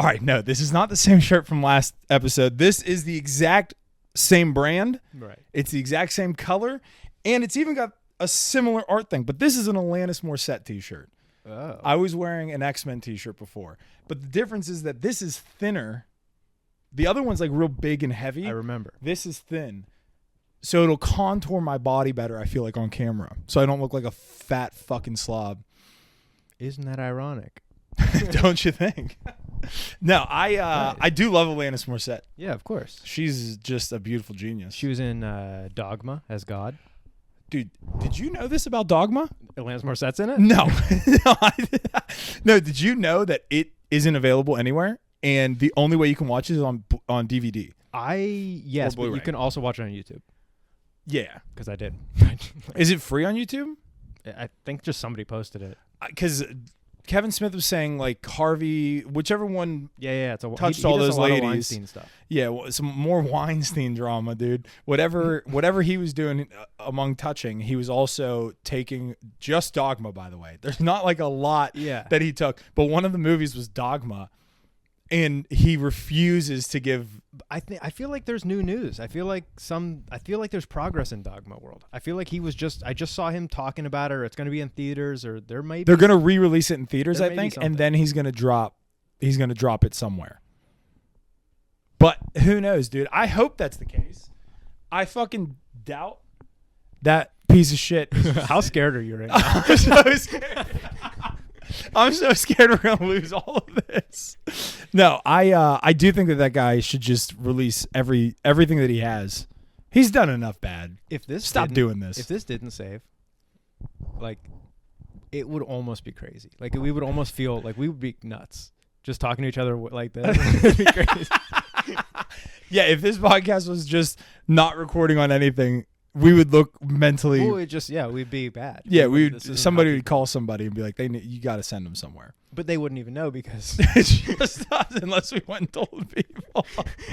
All right, no, this is not the same shirt from last episode. This is the exact same brand. Right. It's the exact same color, and it's even got a similar art thing. But this is an Alanis Morissette t-shirt. Oh. I was wearing an X-Men t-shirt before. But the difference is that this is thinner. The other one's like real big and heavy. I remember. This is thin. So it'll contour my body better, I feel like, on camera. So I don't look like a fat fucking slob. Isn't that ironic? Don't you think? No, I do love Alanis Morissette. Yeah, of course. She's just a beautiful genius. She was in Dogma as God. Dude, did you know this about Dogma? Alanis Morissette's in it? No. No, did you know that it isn't available anywhere? And the only way you can watch it is on DVD. Yes, but you can also watch it on YouTube. Yeah. Because I did. Is it free on YouTube? I think just somebody posted it. Because Kevin Smith was saying, like, Harvey, whichever one It's touched all those ladies. Weinstein stuff. Yeah, well, some more Weinstein drama, dude. Whatever he was doing among touching, he was also taking just Dogma, by the way. There's not like a lot that he took, but one of the movies was Dogma, and he refuses to give. I feel like there's new news. I feel like there's progress in Dogma world. I feel like I just saw him talking about it, or it's going to be in theaters, or they're going to re-release it in theaters, I think, and then he's going to drop it somewhere. But who knows, dude? I hope that's the case. I fucking doubt that piece of shit. How scared are you right now? I'm so scared. I'm so scared we're gonna lose all of this. No, I do think that guy should just release everything that he has. He's done enough bad. Stop doing this. If this didn't save, like, it would almost be crazy. Like, we would almost feel like we would be nuts just talking to each other like this. It'd be crazy. Yeah, if this podcast was just not recording on anything, we would look mentally. We'd be bad. Yeah, somebody would call somebody and be like, you got to send them somewhere. But they wouldn't even know because it's just us, unless we went and told people.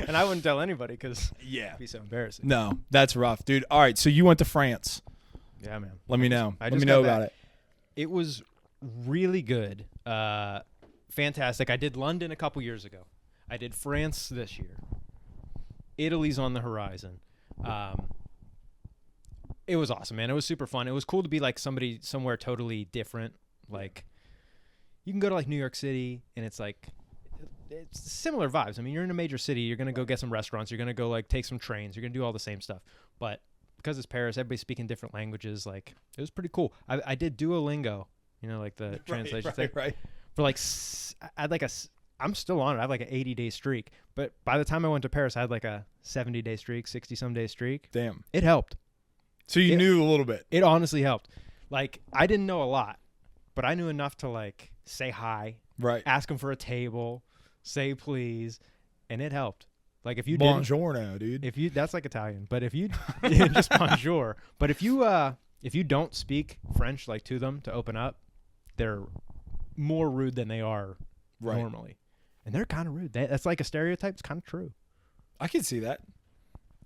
And I wouldn't tell anybody because it'd be so embarrassing. No, that's rough, dude. All right, so you went to France. Yeah, man. Let me know. Let me know about it. It was really good. Fantastic. I did London a couple years ago. I did France this year. Italy's on the horizon. It was awesome, man. It was super fun. It was cool to be like somewhere totally different. Like, you can go to like New York City and it's similar vibes. I mean, you're in a major city. You're going to go get some restaurants. You're going to go like take some trains. You're going to do all the same stuff. But because it's Paris, everybody's speaking different languages. Like, it was pretty cool. I did Duolingo, like the translation thing. Right. For like, I'm still on it. I have like an 80-day streak. But by the time I went to Paris, I had like a 70-day streak, 60-some day streak. Damn. It helped. So you knew a little bit. It honestly helped. Like, I didn't know a lot, but I knew enough to like say hi, right? Ask them for a table, say please, and it helped. Like, if you Buongiorno, dude. That's like Italian, but if you just bonjour. But if you don't speak French like to them to open up, they're more rude than they are normally, and they're kind of rude. That's like a stereotype. It's kind of true. I can see that.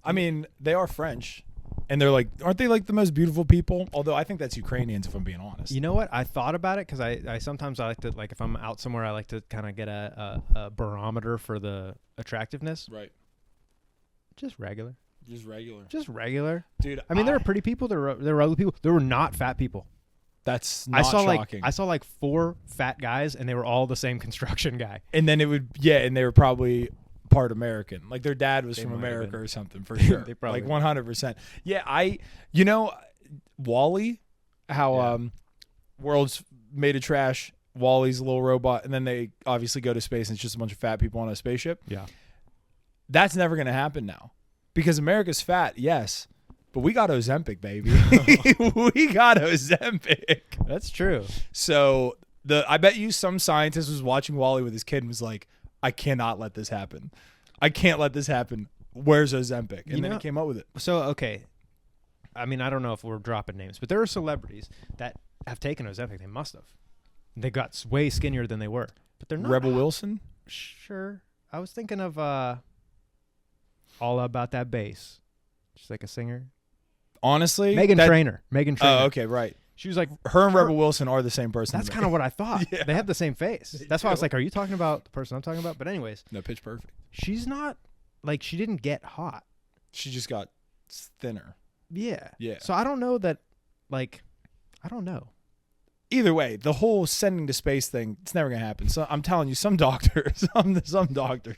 I mean, they are French. And they're like, aren't they like the most beautiful people? Although I think that's Ukrainians, if I'm being honest. You know what? I thought about it because I sometimes I like to, like, if I'm out somewhere, I like to kind of get a barometer for the attractiveness. Right. Just regular. Dude, I mean, there were pretty people. There were ugly people. There were not fat people. That's not shocking. I saw like 4 fat guys, and they were all the same construction guy. And then and they were probably part American, like their dad was from America or something, for sure. They probably like 100%. Yeah, Wall-E, how World's Made of Trash, Wall-E's a little robot, and then they obviously go to space and it's just a bunch of fat people on a spaceship. Yeah, that's never gonna happen now because America's fat, yes, but we got Ozempic, baby. We got Ozempic. That's true. So I bet you some scientist was watching Wall-E with his kid and was like, I cannot let this happen. I can't let this happen. Where's Ozempic? And then he came up with it. So, okay. I mean, I don't know if we're dropping names, but there are celebrities that have taken Ozempic. They must have. They got way skinnier than they were. But they're not. Rebel Wilson? Sure. I was thinking of All About That Bass. She's like a singer. Honestly? Meghan Trainor. Oh, okay, right. She was like, her and Rebel Wilson are the same person. That's kind of what I thought. Yeah. They have the same face. That's why I was like, are you talking about the person I'm talking about? But anyways. No, Pitch Perfect. She's not, like, she didn't get hot. She just got thinner. Yeah. Yeah. So I don't know that, like, I don't know. Either way, the whole sending to space thing, it's never going to happen. So I'm telling you, some doctor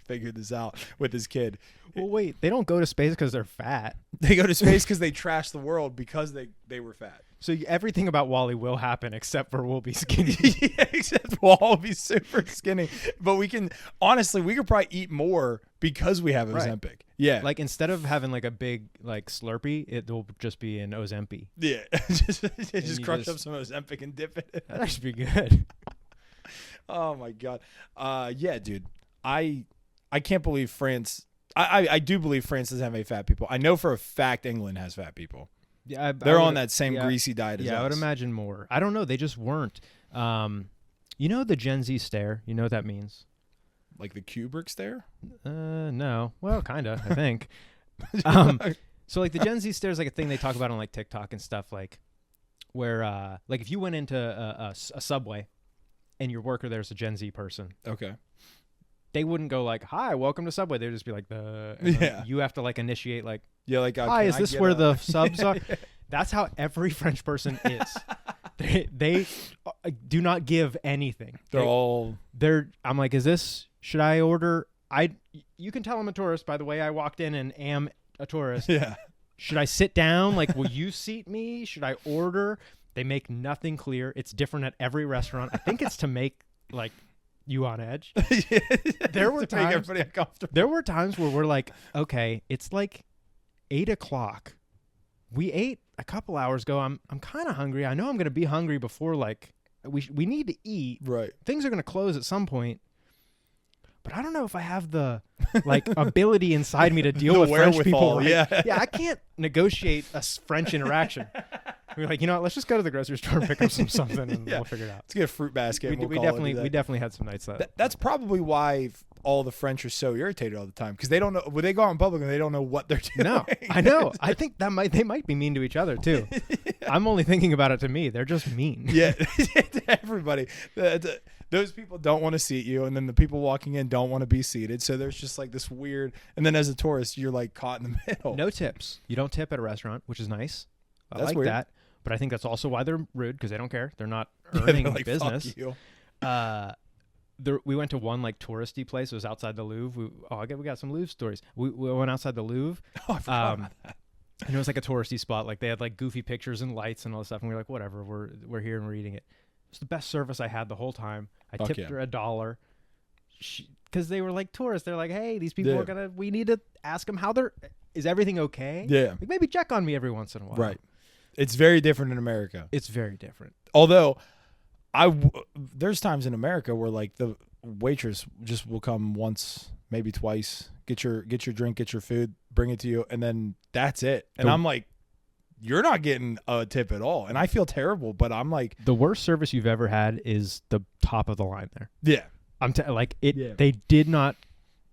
figured this out with his kid. Well, wait, they don't go to space because they're fat. They go to space because they trash the world because they were fat. So everything about Wally will happen except for we'll be skinny. Yeah, except we'll all be super skinny. But we could probably eat more because we have Ozempic. Right. Yeah. Like instead of having like a big like Slurpee, it will just be an Ozempic. Yeah. just crush up some Ozempic and dip it. That'd actually be good. Oh my God. Yeah, dude. I can't believe France. I do believe France doesn't have any fat people. I know for a fact England has fat people. Yeah, they're on that same greasy diet as us. Yeah, I would imagine more. I don't know. They just weren't. You know the Gen Z stare? You know what that means? Like the Kubrick stare? No. Well, kind of, I think. So like the Gen Z stare is like a thing they talk about on like TikTok and stuff, like where like if you went into a Subway and your worker there's a Gen Z person. Okay. They wouldn't go like, "Hi, welcome to Subway." They'd just be like, You have to like initiate like, yeah, like, "Hi, is this where the subs are?" That's how every French person is. They do not give anything. I'm like, should I order? You can tell I'm a tourist by the way I walked in and am a tourist. Yeah. Should I sit down? Like, will you seat me? Should I order? They make nothing clear. It's different at every restaurant. I think it's to make like you on edge. There were times where we're like, okay, it's like 8:00. We ate a couple hours ago. I'm kind of hungry. I know I'm going to be hungry before like we need to eat. Right. Things are going to close at some point. But I don't know if I have the like ability inside me to deal with French people. Right? Yeah, I can't negotiate a French interaction. We're like, you know what, let's just go to the grocery store and pick up something and we'll figure it out. Let's get a fruit basket. We definitely had some nights that's probably why all the French are so irritated all the time because they don't know when they go out in public and they don't know what they're doing. No, I know. I think they might be mean to each other too. Yeah. I'm only thinking about it to me. They're just mean. Yeah, to everybody. Those people don't want to seat you, and then the people walking in don't want to be seated. So there's just like this weird. And then as a tourist, you're like caught in the middle. No tips. You don't tip at a restaurant, which is nice. I That's like weird. that. But I think that's also why they're rude because they don't care. They're not earning like, business. Fuck you. We went to one like touristy place. It was outside the Louvre. We got some Louvre stories. We went outside the Louvre. Oh, I forgot about that. And it was like a touristy spot. Like they had like goofy pictures and lights and all this stuff. And we were like, whatever. We're here and we're eating it. It's the best service I had the whole time. I tipped her $1. Because they were like tourists. They're like, hey, these people are we need to ask them is everything okay? Yeah. Like, maybe check on me every once in a while. Right. It's very different in America. It's very different. Although there's times in America where like the waitress just will come once, maybe twice, get your drink, get your food, bring it to you, and then that's it. And I'm like, you're not getting a tip at all. And I feel terrible, but I'm like, the worst service you've ever had is the top of the line there. Yeah. They did not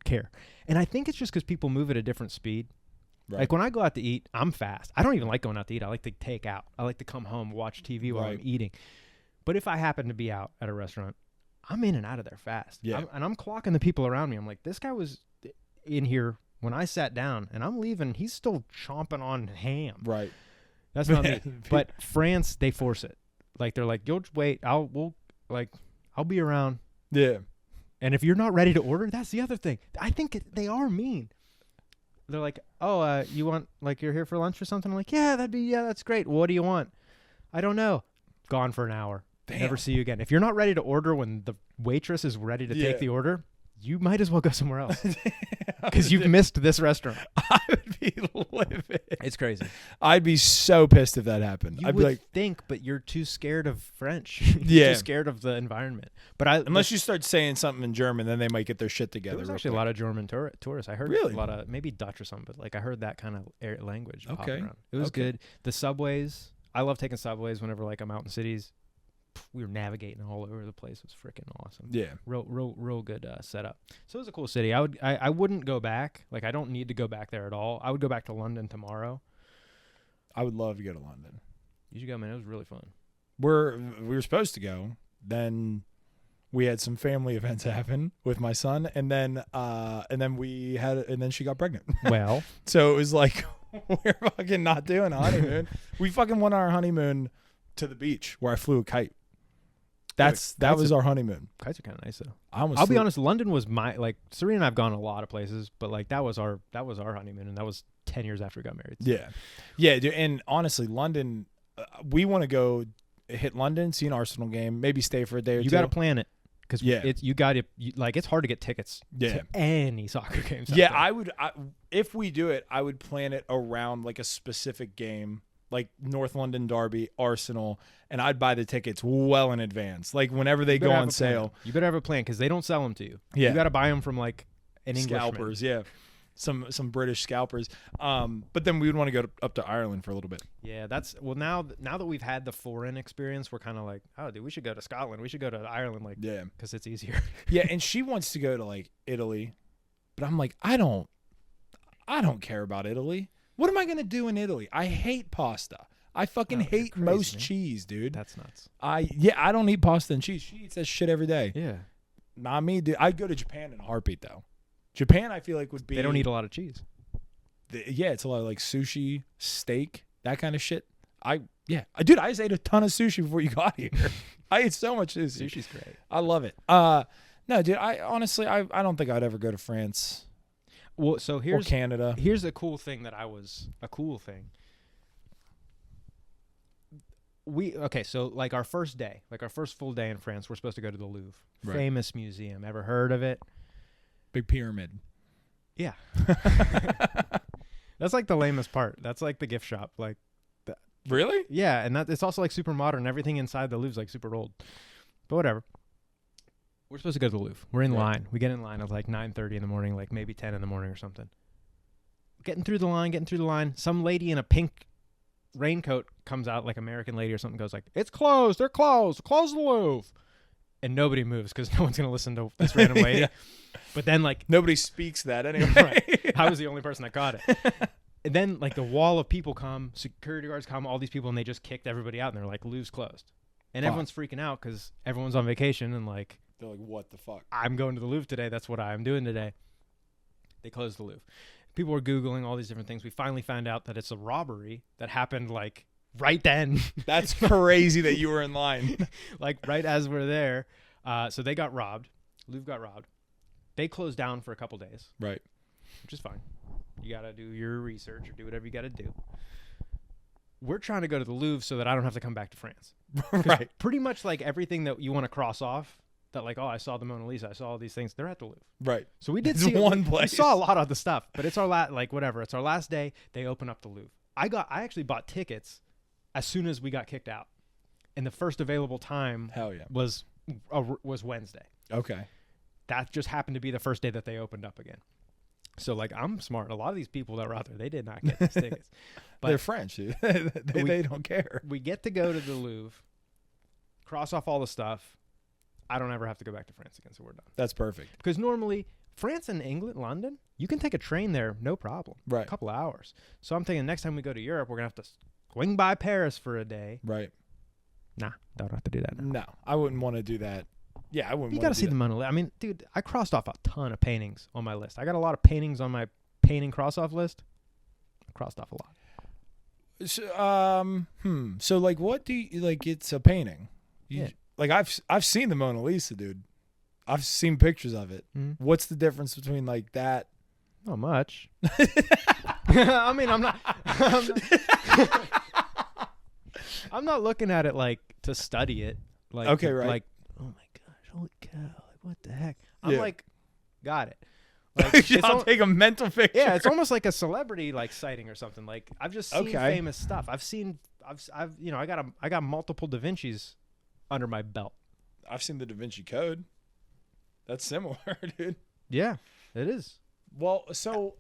care. And I think it's just because people move at a different speed. Right. Like when I go out to eat, I'm fast. I don't even like going out to eat. I like to take out. I like to come home, watch TV while I'm eating. But if I happen to be out at a restaurant, I'm in and out of there fast. Yeah. I'm clocking the people around me. I'm like, this guy was in here when I sat down and I'm leaving. He's still chomping on ham. Right. That's not me. But France, they force it. Like they're like, you'll just wait. I'll be around. Yeah. And if you're not ready to order, that's the other thing. I think they are mean. They're like, oh, you want, like, you're here for lunch or something? I'm like, yeah, that's great. What do you want? I don't know. Gone for an hour. Damn. Never see you again. If you're not ready to order when the waitress is ready to take the order, you might as well go somewhere else because you've missed this restaurant. I would be livid. It's crazy. I'd be so pissed if that happened. You I'd would be like, think, but you're too scared of French. You're too scared of the environment. But unless you start saying something in German, then they might get their shit together. There was actually a lot of German tourists. I heard really? A lot of maybe Dutch or something, but like I heard that kind of language. Okay. Popping around. It was good. The subways. I love taking subways whenever like I'm out in cities. We were navigating all over the place. It was freaking awesome. Yeah. Real good setup. So it was a cool city. I wouldn't go back. Like I don't need to go back there at all. I would go back to London tomorrow. I would love to go to London. You should go, man. It was really fun. we were supposed to go. Then we had some family events happen with my son, and then she got pregnant. Well, so it was like we're fucking not doing a honeymoon. We fucking went on our honeymoon to the beach where I flew a kite. That was our honeymoon. Kites are kind of nice though. I'll be honest. London was Serena and I've gone a lot of places, but like that was our honeymoon, and that was 10 years after we got married. So. Yeah, dude. And honestly, London, we want to go hit London, see an Arsenal game, maybe stay for a day or two. You got to plan it because it's hard to get tickets to any soccer games. Yeah, if we do it, I would plan it around like a specific game. Like North London Derby, Arsenal, and I'd buy the tickets well in advance. Like whenever they go on sale. You better have a plan because they don't sell them to you. Yeah. You got to buy them from like an Englishman. Scalpers, yeah. Some British scalpers. But then we would want to go up to Ireland for a little bit. Yeah, now that we've had the foreign experience, we're kind of like, oh, dude, we should go to Scotland. We should go to Ireland, because it's easier. Yeah, and she wants to go to like Italy, but I'm like, I don't care about Italy. What am I going to do in Italy? I hate pasta. I fucking hate most cheese, dude. That's nuts. I don't eat pasta and cheese. She eats that shit every day. Yeah. Not me, dude. I'd go to Japan in a heartbeat, though. Japan, I feel like, would be... They don't eat a lot of cheese. It's a lot of like sushi, steak, that kind of shit. Dude, I just ate a ton of sushi before you got here. I ate so much sushi. Sushi's great. I love it. No, dude, I honestly don't think I'd ever go to France. Well, so here's Canada. Here's a cool thing So like our first day, like our first full day in France, we're supposed to go to the Louvre, famous museum. Ever heard of it? Big pyramid. Yeah. That's like the lamest part. That's like the gift shop. Like, really? Yeah, and it's also like super modern. Everything inside the Louvre's like super old. But whatever. We're supposed to go to the Louvre. We're in line. We get in line at like 9:30 in the morning, like maybe 10 in the morning or something. Getting through the line. Some lady in a pink raincoat comes out, like American lady or something, goes like, "It's closed. They're closed. Close the Louvre." And nobody moves because no one's going to listen to this random lady. But then like... Nobody speaks that anyway. Right. I was the only person that got it. And then like the wall of people come, security guards come, all these people, and they just kicked everybody out. And they're like, "Louvre's closed." And everyone's freaking out because everyone's on vacation and like... They're like, what the fuck? I'm going to the Louvre today. That's what I'm doing today. They closed the Louvre. People were Googling all these different things. We finally found out that it's a robbery that happened like right then. That's crazy that you were in line. Like right as we're there. So they got robbed. Louvre got robbed. They closed down for a couple days. Right. Which is fine. You got to do your research or do whatever you got to do. We're trying to go to the Louvre so that I don't have to come back to France. Right. Pretty much like everything that you want to cross off, that like, oh, I saw the Mona Lisa, I saw all these things, they're at the Louvre. Right. So we did it's see one place. We saw a lot of the stuff, but it's our it's our last day. They open up the Louvre. I actually bought tickets as soon as we got kicked out, and the first available time was Wednesday. Okay. That just happened to be the first day that they opened up again. So like, I'm smart. A lot of these people that were out there, they did not get these tickets. But they're French. They don't care. We get to go to the Louvre, cross off all the stuff. I don't ever have to go back to France again, so we're done. That's perfect. Because normally, France and England, London, you can take a train there, no problem. Right. A couple of hours. So I'm thinking next time we go to Europe, we're going to have to swing by Paris for a day. Right. Nah, don't have to do that now. No, I wouldn't want to do that. Yeah, I wouldn't. You got to see the Mona Lisa. I mean, dude, I crossed off a ton of paintings on my list. I got a lot of paintings on my painting cross-off list. I crossed off a lot. So, So, like, what do you like? It's a painting. Yeah. Like I've seen the Mona Lisa, dude. I've seen pictures of it. Mm-hmm. What's the difference between like that? Not much. I mean, I'm not looking at it like to study it. Like, okay, right. Like, oh my gosh, holy cow! Like, what the heck? I'm like, got it. Like, I'll take a mental picture. Yeah, it's almost like a celebrity like sighting or something. Like I've just seen famous stuff. I got multiple Da Vinci's under my belt. I've seen the Da Vinci Code. That's similar, dude. Yeah, it is. Well, so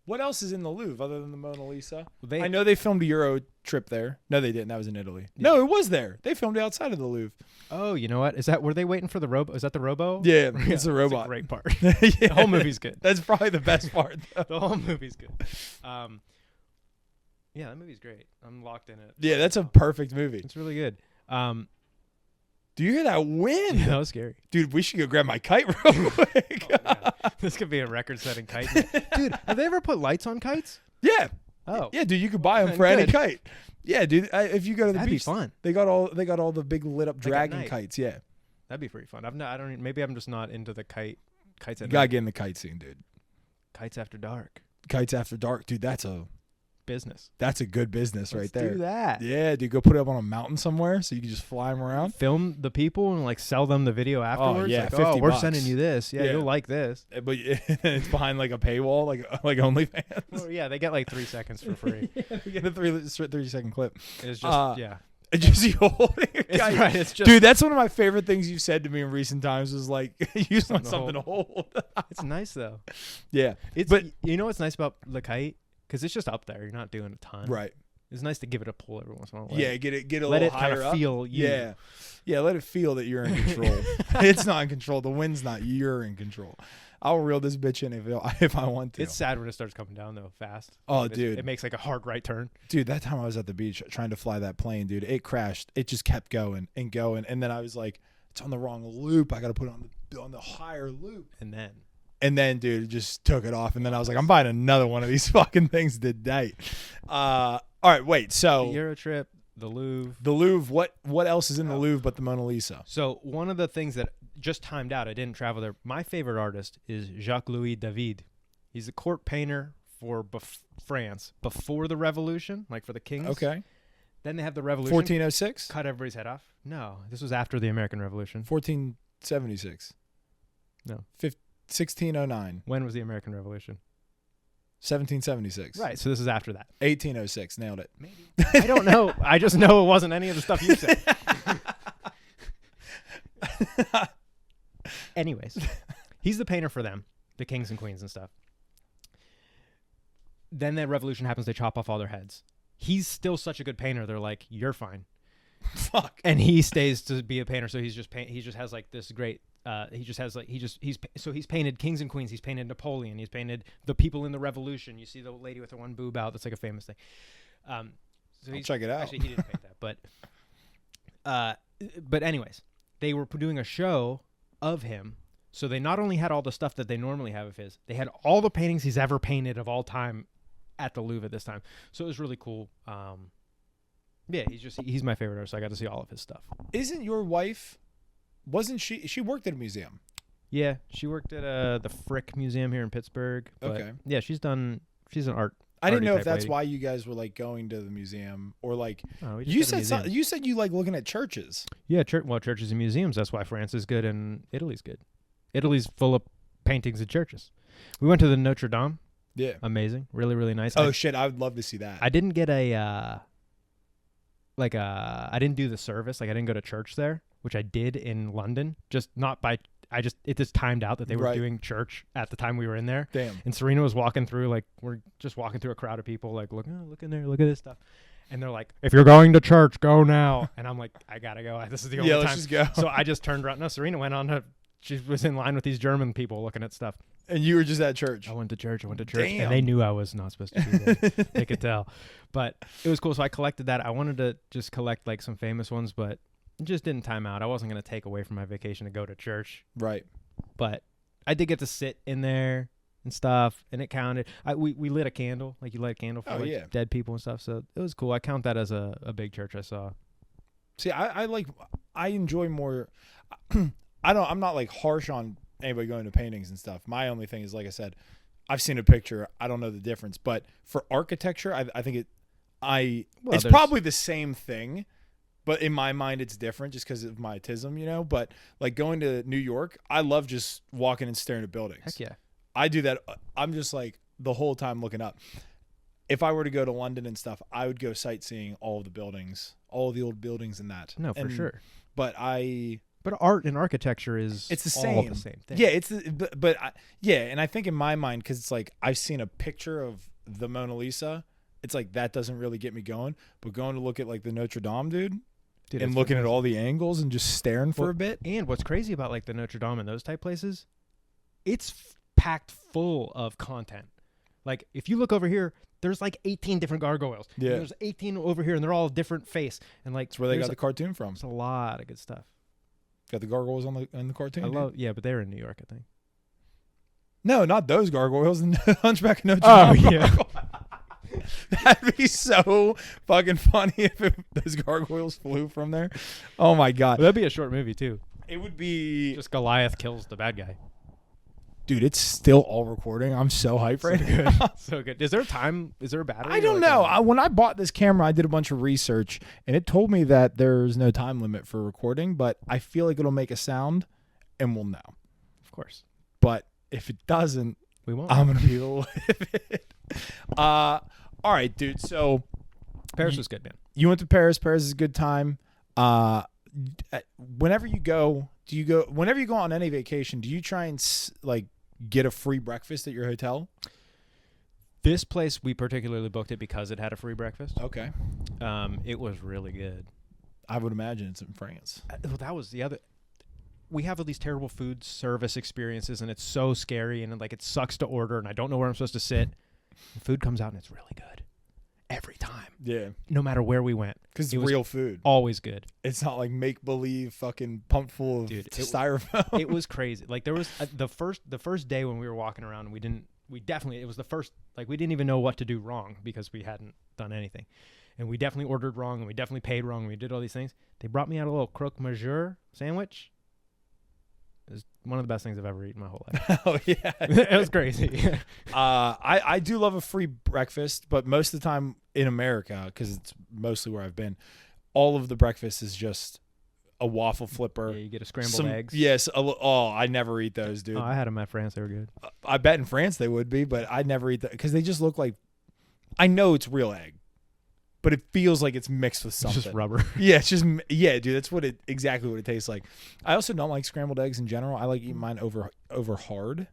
what else is in the Louvre other than the Mona Lisa? I know they filmed a Euro trip there. No, they didn't. That was in Italy. Yeah. No, it was there. They filmed it outside of the Louvre. Oh, you know what? Were they waiting for the robo? Is that the robo? Yeah, it's a robot. That's a great part. The whole movie's good. That's probably the best part, though. The whole movie's good. Yeah, that movie's great. I'm locked in it. Yeah, that's a perfect movie. It's really good. Do you hear that wind? Yeah, that was scary. Dude, we should go grab my kite real quick. This could be a record-setting kite. Dude, have they ever put lights on kites? Yeah. Oh. Yeah, dude, you could buy them for any kite. Yeah, dude, if you go to the beach, that'd be fun. They got all the big lit up dragon kites. Yeah. That'd be pretty fun. Maybe I'm just not into the kites at You night. gotta get in the kite scene, dude. Kites after dark. Kites after dark, dude. That's a business. That's a good business right there. Do that. Yeah, dude. Go put it up on a mountain somewhere so you can just fly them around. Film the people and like sell them the video afterwards. Oh yeah, like, $50. We're sending you this. Yeah, you'll like this. But it's behind like a paywall, like OnlyFans. Well, yeah, they get like 3 seconds for free. They get a 3-second clip. It's just It's just you holding a kite. Right, it's just, dude, that's one of my favorite things you've said to me in recent times is like, you just want something to hold. It's nice, though. Yeah. But you know what's nice about the kite? Because it's just up there. You're not doing a ton. Right. It's nice to give it a pull every once in a while. Yeah, get a let little it higher kind up. of feel you. Yeah. Yeah, let it feel that you're in control. It's not in control. The wind's not. You're in control. I'll reel this bitch in if I want to. It's sad when it starts coming down, though, fast. Oh, dude. It makes like a hard right turn. Dude, that time I was at the beach trying to fly that plane, dude, it crashed. It just kept going and going. And then I was like, it's on the wrong loop. I got to put it on the higher loop. And then, dude, it just took it off. And then I was like, I'm buying another one of these fucking things today. All right, wait. So the Euro trip, the Louvre. The Louvre. What else is in the Louvre but the Mona Lisa? So one of the things that just timed out, I didn't travel there. My favorite artist is Jacques-Louis David. He's a court painter for France before the Revolution, like for the kings. Okay. Then they have the Revolution. 1406? Cut everybody's head off. No, this was after the American Revolution. 1476. No. 1609. When was the American Revolution? 1776. Right, so this is after that. 1806. Nailed it. Maybe. I don't know. I just know it wasn't any of the stuff you said. Anyways, he's the painter for them, the kings and queens and stuff. Then the revolution happens. They chop off all their heads. He's still such a good painter. They're like, you're fine. Fuck. And he stays to be a painter. So he just has like this great. He's painted kings and queens. He's painted Napoleon. He's painted the people in the revolution. You see the lady with her one boob out. That's like a famous thing. So I'll check it out. Actually, he didn't paint that, but anyways, they were doing a show of him. So they not only had all the stuff that they normally have of his, they had all the paintings he's ever painted of all time at the Louvre at this time. So it was really cool. Yeah, he's my favorite artist. So I got to see all of his stuff. Isn't your wife? Wasn't she worked at a museum? Yeah, she worked at the Frick Museum here in Pittsburgh. Okay. Yeah, she's an art. I didn't know if that's lady. why you guys were like going to the museum or like you said you like looking at churches. Yeah, churches and museums. That's why France is good and Italy's good. Italy's full of paintings of churches. We went to the Notre Dame. Yeah. Amazing. Really, really nice. Oh shit, I would love to see that. I didn't get I didn't do the service. Like I didn't go to church there, which I did in London. It just timed out that they were doing church at the time we were in there. Damn. And Serena was walking through, like, we're just walking through a crowd of people, like, look in there, look at this stuff. And they're like, if you're going to church, go now. And I'm like, I gotta go. This is the only time. Let's just go. So I just turned around. No, Serena went on she was in line with these German people looking at stuff. And you were just at church. I went to church. Damn. And they knew I was not supposed to be there. They could tell. But it was cool. So I collected that. I wanted to just collect like some famous ones, but it just didn't time out. I wasn't going to take away from my vacation to go to church. Right. But I did get to sit in there and stuff, and it counted. We lit a candle. Like you light a candle for dead people and stuff. So it was cool. I count that as a big church I saw. See, I enjoy more. I'm not like harsh on anybody going to paintings and stuff. My only thing is, like I said, I've seen a picture. I don't know the difference, but for architecture, I think it's probably the same thing, but in my mind, it's different just because of my autism, you know. But like going to New York, I love just walking and staring at buildings. Heck yeah, I do that. I'm just like the whole time looking up. If I were to go to London and stuff, I would go sightseeing all of the buildings, all of the old buildings and that. No, for sure. But art and architecture it's the all same. the same thing. Yeah, and I think in my mind, because it's like I've seen a picture of the Mona Lisa, it's like that doesn't really get me going. But going to look at like the Notre Dame, dude and looking at all the angles and just staring for a bit. And what's crazy about like the Notre Dame and those type places, it's packed full of content. Like if you look over here, there's like 18 different gargoyles. Yeah. There's 18 over here, and they're all a different face. And like that's where they got the cartoon from. It's a lot of good stuff. Got the gargoyles in the cartoon. But they're in New York, I think. No, not those gargoyles. Hunchback of Notre Dame. Oh yeah. That'd be so fucking funny if those gargoyles flew from there. Oh my god, that'd be a short movie too. It would be just Goliath kills the bad guy. Dude, it's still all recording. I'm so hyped right now. So good. Is there time? Is there a battery? I don't know. When I bought this camera, I did a bunch of research, and it told me that there's no time limit for recording, but I feel like it'll make a sound, and we'll know. Of course. But if it doesn't, we won't. I'm going to be livid. All right, dude. So Paris was good, man. You went to Paris. Paris is a good time. Whenever you go on any vacation, do you try and like get a free breakfast at your hotel? This place, we particularly booked it because it had a free breakfast. Okay. It was really good. I would imagine it's in France. Well, that was the other. We have all these terrible food service experiences, and it's so scary, and like it sucks to order, and I don't know where I'm supposed to sit. The food comes out, and it's really good every time. Yeah. No matter where we went, because it's real food. Always good. It's not like make believe, fucking pumped full of styrofoam. It was crazy. Like there was the first day when we were walking around, and we didn't even know what to do wrong because we hadn't done anything. And we definitely ordered wrong, and we definitely paid wrong, and we did all these things. They brought me out a little croque monsieur sandwich. It was one of the best things I've ever eaten in my whole life. Oh, yeah. It was crazy. I do love a free breakfast, but most of the time in America, because it's mostly where I've been, all of the breakfast is just a waffle flipper. Yeah, you get a scrambled eggs. Yes. I never eat those, dude. Oh, I had them at France. They were good. I bet in France they would be, but I never eat that because they just look like, I know it's real egg, but it feels like it's mixed with something. It's just rubber. Yeah, it's just, yeah, dude, that's exactly what it tastes like. I also don't like scrambled eggs in general. I like eating mine over hard.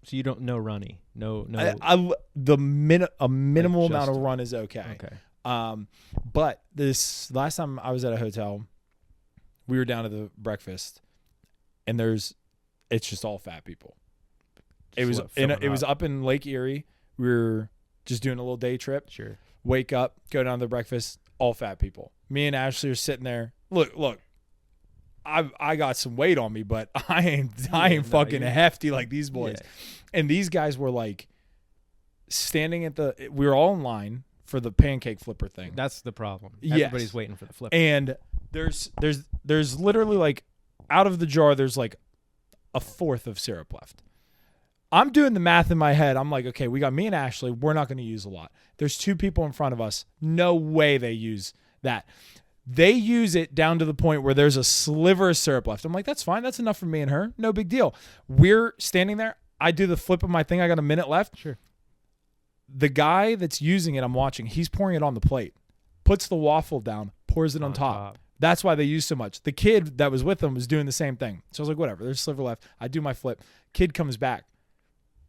So you don't know runny? No. A minimal amount of run is okay. Okay. But this last time I was at a hotel, we were down to the breakfast, and it's just all fat people. It was up in Lake Erie. We were just doing a little day trip. Sure. Wake up, go down to the breakfast, all fat people. Me and Ashley are sitting there. Look. I got some weight on me, but I ain't fucking hefty like these boys. Yeah. And these guys were like standing we were all in line for the pancake flipper thing. That's the problem. Yes. Everybody's waiting for the flipper. And there's literally like out of the jar there's like a fourth of syrup left. I'm doing the math in my head. I'm like, okay, we got me and Ashley. We're not going to use a lot. There's two people in front of us. No way they use that. They use it down to the point where there's a sliver of syrup left. I'm like, that's fine. That's enough for me and her. No big deal. We're standing there. I do the flip of my thing. I got a minute left. Sure. The guy that's using it, I'm watching. He's pouring it on the plate. Puts the waffle down. Pours it on top. That's why they use so much. The kid that was with him was doing the same thing. So I was like, whatever. There's a sliver left. I do my flip. Kid comes back.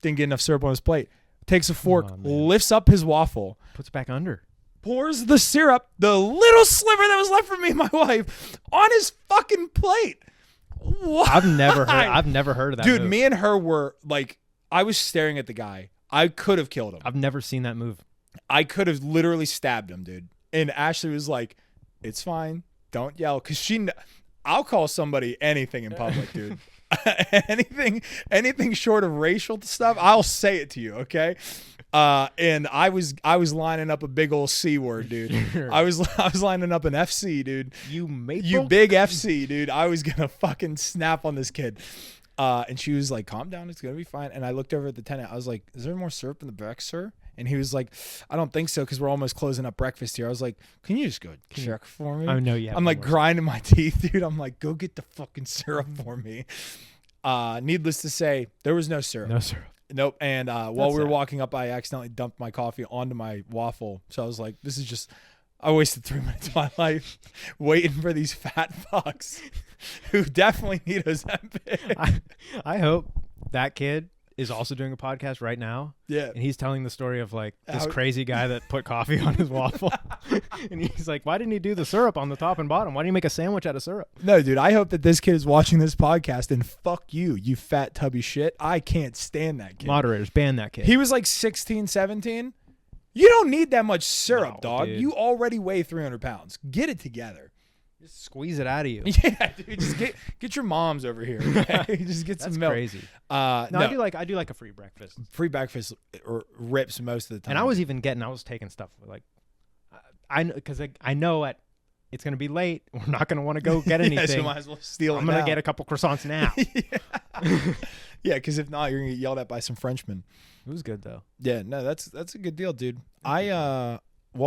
Didn't get enough syrup on his plate. Takes a fork, lifts up his waffle. Puts it back under. Pours the syrup, the little sliver that was left for me and my wife, on his fucking plate. What? I've never heard of that Dude, move. Me and her were like, I was staring at the guy. I could have killed him. I've never seen that move. I could have literally stabbed him, dude. And Ashley was like, it's fine. Don't yell. Because I'll call somebody anything in public, dude. anything short of racial stuff, I'll say it to you, okay? And I was lining up a big old C word, dude. Sure. I was lining up an FC, dude. You big FC, dude. I was gonna fucking snap on this kid. And she was like, calm down, it's gonna be fine. And I looked over at the tenant. I was like, is there more syrup in the back, sir? And he was like, I don't think so, because we're almost closing up breakfast here. I was like, can you just go check for me? I know you have. I'm like grinding my teeth, dude. I'm like, go get the fucking syrup for me. Needless to say, there was no syrup. No syrup. Nope. And while we were walking up, I accidentally dumped my coffee onto my waffle. So I was like, this is just, I wasted 3 minutes of my life waiting for these fat fucks who definitely need Ozempic. I hope that kid is also doing a podcast right now. Yeah. And he's telling the story of like this crazy guy that put coffee on his waffle. And he's like, why didn't he do the syrup on the top and bottom? Why didn't he make a sandwich out of syrup? No, dude, I hope that this kid is watching this podcast, and fuck you, you fat tubby shit. I can't stand that kid. Moderators, ban that kid. He was like 16, 17. You don't need that much syrup, No, dog. dude. You already weigh 300 pounds. Get it together. Just squeeze it out of you. Yeah, dude, just get your moms over here. Okay? Just get some milk. Crazy. No, I do like a free breakfast. Free breakfast or rips most of the time. And I was taking stuff like, I know it's gonna be late. We're not gonna want to go get anything. So might as well steal it. I'm gonna get a couple croissants now. Yeah, because if not, you're gonna get yelled at by some Frenchmen. It was good though. Yeah, no, that's a good deal, dude. While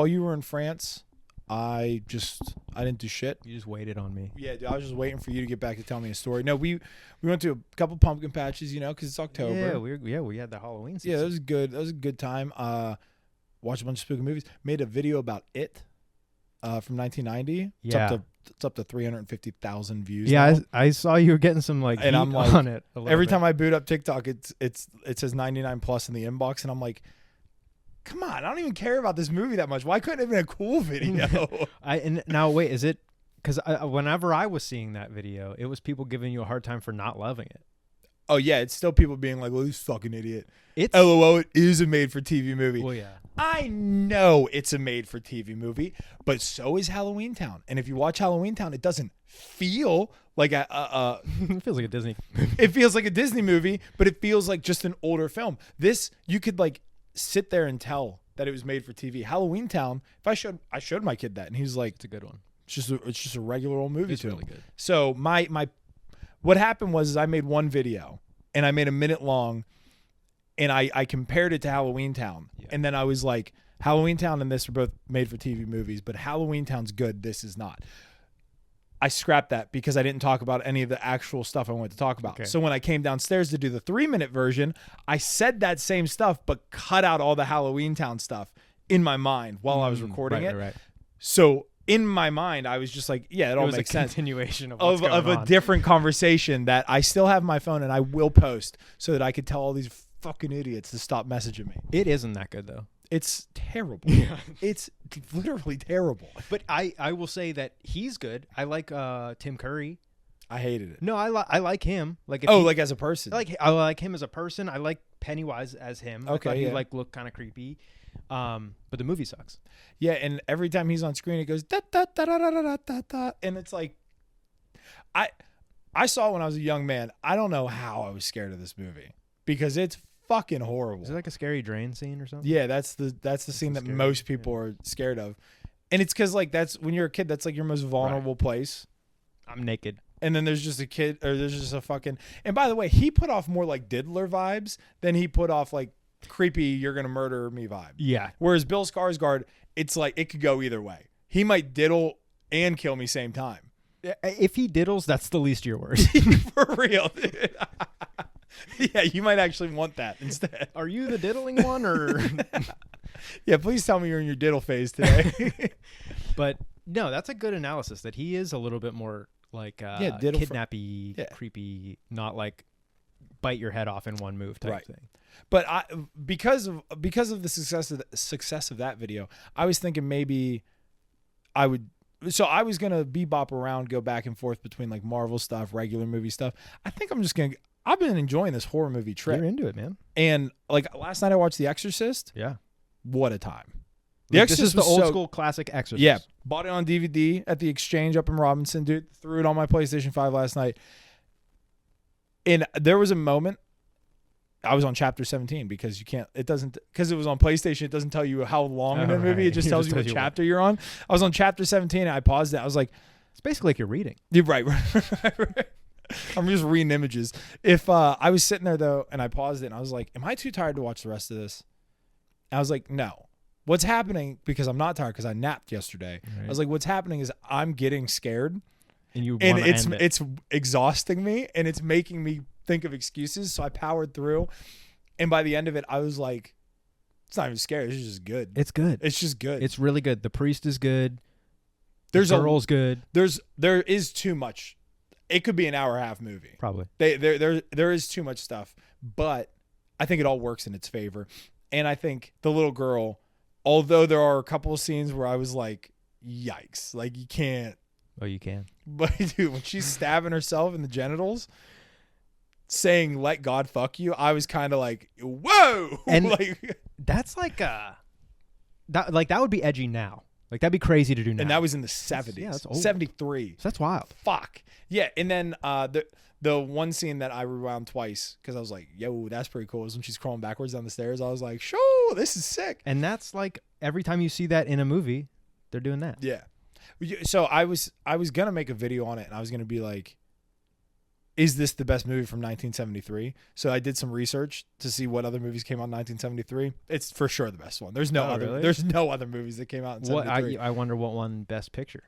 you were in France, I didn't do shit. You just waited on me. Yeah, dude, I was just waiting for you to get back to tell me a story. No, we went to a couple pumpkin patches, because it's October. Yeah, we had the Halloween season. Yeah, that was good. That was a good time. Watched a bunch of spooky movies. Made a video about It from 1990. Yeah. It's up to 350,000 views. Yeah, now. I saw you were getting some And heat I'm like, on it. Every time I boot up TikTok, it says 99 plus in the inbox, and I'm like, come on, I don't even care about this movie that much. Why couldn't it have been a cool video? And now wait, is it because whenever I was seeing that video, it was people giving you a hard time for not loving it. Oh yeah, it's still people being like, "Well, this fucking idiot." It's LOL, it is a made-for-TV movie. Well, yeah. I know it's a made-for-TV movie, but so is Halloween Town. And if you watch Halloween Town, it doesn't feel like it feels like a Disney movie. It feels like a Disney movie, but it feels like just an older film. This, you could like sit there and tell that it was made for TV. Halloween Town, if I showed my kid that, and he's like, it's a good one. It's just a regular old movie. It's really good. So what happened was I made one video, and I made a minute long, and I compared it to Halloween Town. Yeah. And then I was like, Halloween Town and this are both made for TV movies, but Halloween Town's good, this is not. I scrapped that because I didn't talk about any of the actual stuff I wanted to talk about. Okay. So when I came downstairs to do the 3-minute version, I said that same stuff, but cut out all the Halloween Town stuff in my mind while I was recording it. Right. So in my mind, I was just like, yeah, it all makes sense. Continuation of a different conversation that I still have my phone and I will post so that I could tell all these fucking idiots to stop messaging me. It isn't that good though. It's terrible. Yeah. It's literally terrible. But I will say that he's good. I like Tim Curry. I hated it. No, I like him. Like like as a person. I like him as a person. I like Pennywise as him. Okay, I thought he looked kind of creepy. But the movie sucks. Yeah, and every time he's on screen, it goes da da da da da da da da, and it's like, I saw it when I was a young man. I don't know how I was scared of this movie because it's fucking horrible. Is it like a scary drain scene or something? Yeah, that's the scene that most people are scared of, and it's because like that's when you're a kid, that's like your most vulnerable place. I'm naked. And then there's just a kid, or there's just a fucking. And by the way, he put off more like Diddler vibes than he put off like creepy, you're gonna murder me vibe. Yeah. Whereas Bill Skarsgård, it's like it could go either way. He might diddle and kill me same time. If he diddles, that's the least of your worries. For real, dude. Yeah, you might actually want that instead. Are you the diddling one, or? Yeah, please tell me you're in your diddle phase today. But no, that's a good analysis. That he is a little bit more like kidnappy, creepy, not like bite your head off in one move type thing. But because of the success of that video, I was thinking maybe I would. So I was gonna bebop around, go back and forth between like Marvel stuff, regular movie stuff. I think I'm just gonna. I've been enjoying this horror movie trip. You're into it, man. And like last night, I watched The Exorcist. Yeah, what a time! The Exorcist is the old school classic Exorcist. Yeah, bought it on DVD at the Exchange up in Robinson, dude. Threw it on my PlayStation 5 last night. And there was a moment. I was on chapter 17 because because it was on PlayStation, it doesn't tell you how long in the movie. It just tells you what chapter you're on. I was on chapter 17 and I paused it. I was like, it's basically like you're reading. You're right. I'm just reading images. If I was sitting there though and I paused it and I was like, am I too tired to watch the rest of this? And I was like, no. What's happening, because I'm not tired because I napped yesterday. Right. I was like, what's happening is I'm getting scared. And it's exhausting me and it's making me think of excuses. So I powered through, and by the end of it, I was like, "It's not even scary. It's just good. It's good. It's just good. It's really good. The priest is good. The girl's good. There is too much. It could be an hour and a half movie. Probably. There is too much stuff, but I think it all works in its favor. And I think the little girl, although there are a couple of scenes where I was like, yikes. Like, you can't. Oh, you can. But dude, when she's stabbing herself in the genitals, saying "Let God fuck you," I was kind of like, "Whoa!" And like, that's like that would be edgy now. Like, that'd be crazy to do now. and that was in the 70s. Yeah, that's old. 73. So that's wild. Fuck. Yeah, and then the one scene that I rewound twice because I was like, "Yo, that's pretty cool." Is when she's crawling backwards down the stairs. I was like, "Shoo, this is sick." And that's like every time you see that in a movie, they're doing that. Yeah. So I was gonna make a video on it, and I was gonna be like, is this the best movie from 1973? So I did some research to see what other movies came out in 1973. It's for sure the best one. There's no other. Really? There's no other movies that came out in 73. I wonder what won Best Picture.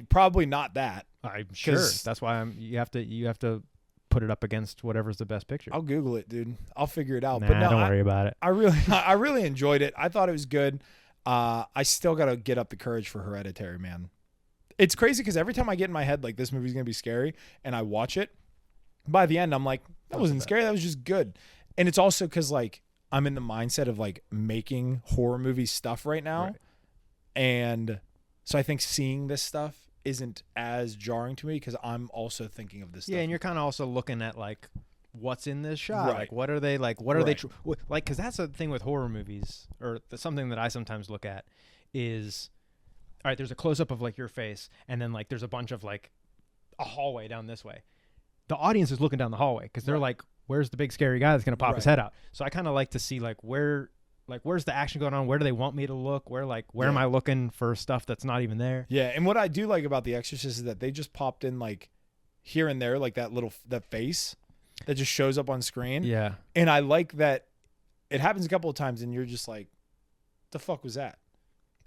Probably not that. I'm sure. That's why you have to put it up against whatever's the Best Picture. I'll Google it, dude. I'll figure it out. Nah, but no, don't worry about it. I really enjoyed it. I thought it was good. I still got to get up the courage for Hereditary, man. It's crazy because every time I get in my head like this movie's going to be scary and I watch it, by the end I'm like, that wasn't scary. That was just good. And it's also because like I'm in the mindset of like making horror movie stuff right now. Right. And so I think seeing this stuff isn't as jarring to me because I'm also thinking of this stuff. Yeah, and you're kind of also looking at like what's in this shot. Right. Like what are they like? What are they like? Because that's the thing with horror movies, or something that I sometimes look at is, all right, there's a close up of like your face, and then like there's a bunch of like a hallway down this way. The audience is looking down the hallway because they're like, where's the big scary guy that's gonna pop his head out? So I kind of like to see like where's the action going on? Where do they want me to look? Where am I looking for stuff that's not even there? Yeah, and what I do like about The Exorcist is that they just popped in like here and there, like that face that just shows up on screen. Yeah. And I like that it happens a couple of times and you're just like, the fuck was that?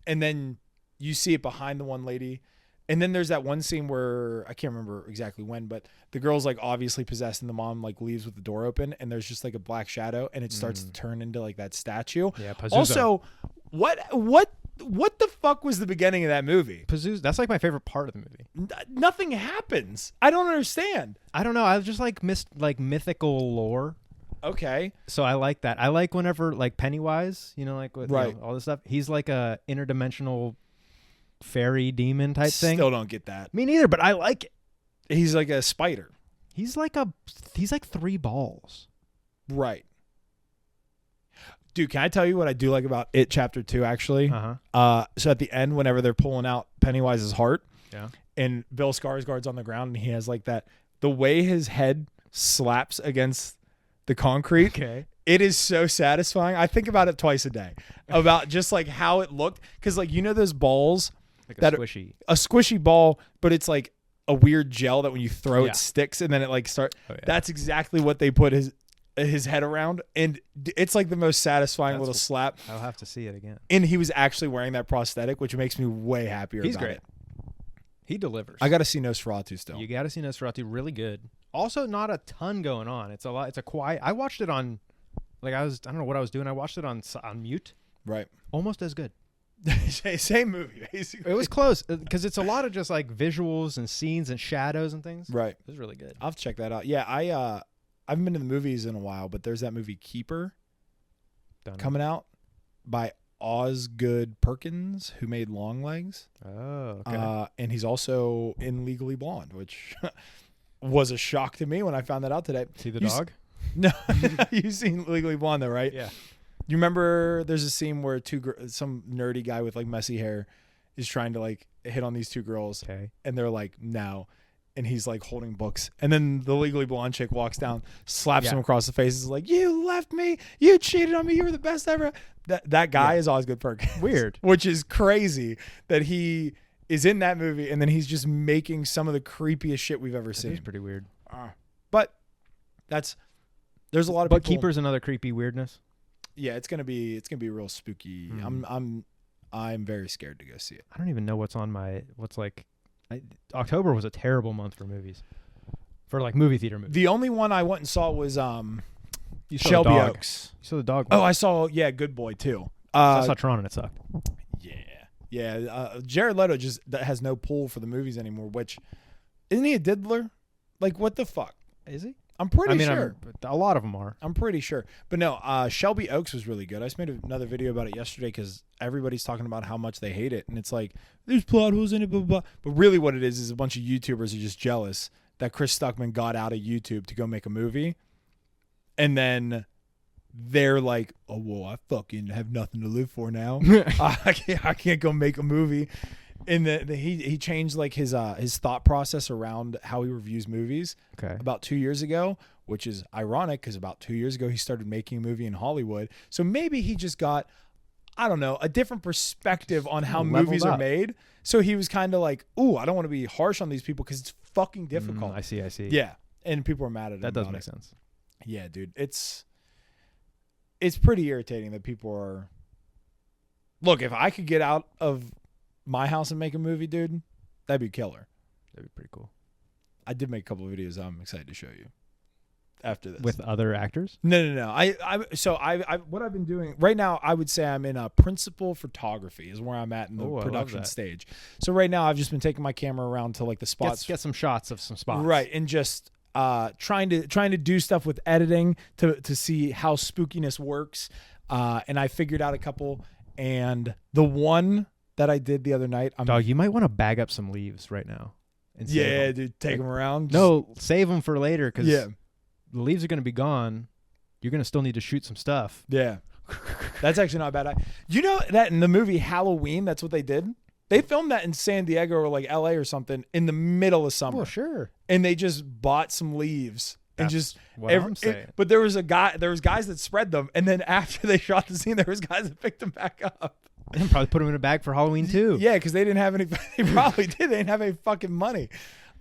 And then you see it behind the one lady. And then there's that one scene where I can't remember exactly when, but the girl's like obviously possessed and the mom like leaves with the door open and there's just like a black shadow and it starts to turn into like that statue. Yeah. Pazuzu. Also, what the fuck was the beginning of that movie? Pazuzu. That's like my favorite part of the movie. Nothing happens. I don't understand. I don't know. I just like mythical lore. Okay. So I like that. I like whenever like Pennywise, like with all this stuff. He's like a interdimensional fairy demon type thing. Still don't get that. Me neither, but I like it. He's like a spider. He's like 3 balls. Right. Dude, can I tell you what I do like about It Chapter 2 actually? So at the end, whenever they're pulling out Pennywise's heart, and Bill Skarsgård's on the ground and he has like that, the way his head slaps against the concrete. Okay. It is so satisfying. I think about it twice a day about just like how it looked. Cause like, those balls like that a squishy ball, but it's like a weird gel that when you throw it sticks and then it like that's exactly what they put his head around. And it's like the most satisfying little slap. I'll have to see it again. And he was actually wearing that prosthetic, which makes me way happier. He's about great. It. He delivers. I got to see Nosferatu still. You got to see Nosferatu. Really good. Also, not a ton going on. It's a quiet. I watched it on, I don't know what I was doing. I watched it on mute. Right. Almost as good. Same movie, basically. It was close because it's a lot of just like visuals and scenes and shadows and things. Right. It was really good. I'll have to check that out. Yeah, I haven't been to the movies in a while, but there's that movie Keeper coming out by Osgood Perkins, who made Longlegs. Oh, okay. And he's also in Legally Blonde, which was a shock to me when I found that out today. See the dog? No, you've seen Legally Blonde though, right? Yeah. You remember there's a scene where some nerdy guy with like messy hair is trying to like hit on these two girls, and they're like, no. And he's like holding books. And then the Legally Blonde chick walks down, slaps him across the face. Is like, you left me. You cheated on me. You were the best ever. That guy is Osgood Perkins. Weird. Which is crazy that he is in that movie. And then he's just making some of the creepiest shit we've ever seen. It's pretty weird. But there's a lot of people. But Keeper's another creepy weirdness. Yeah, it's gonna be real spooky. I'm very scared to go see it. I don't even know October was a terrible month for movies, for like movie theater movies. The only one I went and saw was Shelby Oaks. You saw the dog one. Oh, I saw Good Boy too. I saw Tron and it sucked. Yeah. Jared Leto just has no pull for the movies anymore. Which isn't he a diddler? Like what the fuck? Is he? I'm pretty sure. A lot of them are. I'm pretty sure. But no, Shelby Oaks was really good. I just made another video about it yesterday because everybody's talking about how much they hate it. And it's like, there's plot holes in it, blah, blah, blah. But really what it is a bunch of YouTubers are just jealous that Chris Stuckman got out of YouTube to go make a movie. And then they're like, oh, well, I fucking have nothing to live for now. I can't go make a movie. And he changed like his thought process around how he reviews movies about 2 years ago, which is ironic because about 2 years ago he started making a movie in Hollywood. So maybe he just got, I don't know, a different perspective on how movies are made. So he was kind of like, ooh, I don't want to be harsh on these people because it's fucking difficult. I see. Yeah, and people are mad at him. That does make sense. Yeah, dude, it's pretty irritating that people are. Look, if I could get out of my house and make a movie, dude, that'd be killer. That'd be pretty cool. I did make a couple of videos I'm excited to show you after this. With other actors? No. So what I've been doing right now, I would say I'm in a principal photography is where I'm at in the production stage. So right now I've just been taking my camera around to like the spots. Get some shots of some spots. Right. And just trying to do stuff with editing to see how spookiness works. And I figured out a couple, and the one that I did the other night. Dog, you might want to bag up some leaves right now. Yeah, dude, take them around. No, save them for later because the leaves are going to be gone. You're going to still need to shoot some stuff. Yeah, that's actually not a bad idea. You know that in the movie Halloween, that's what they did? They filmed that in San Diego or like L.A. or something in the middle of summer. Well, sure. And they just bought some leaves. That's and just I'm saying. But there was guys that spread them, and then after they shot the scene, there was guys that picked them back up. And probably put them in a bag for Halloween too. Yeah, because they didn't have any. They probably did. They didn't have any fucking money.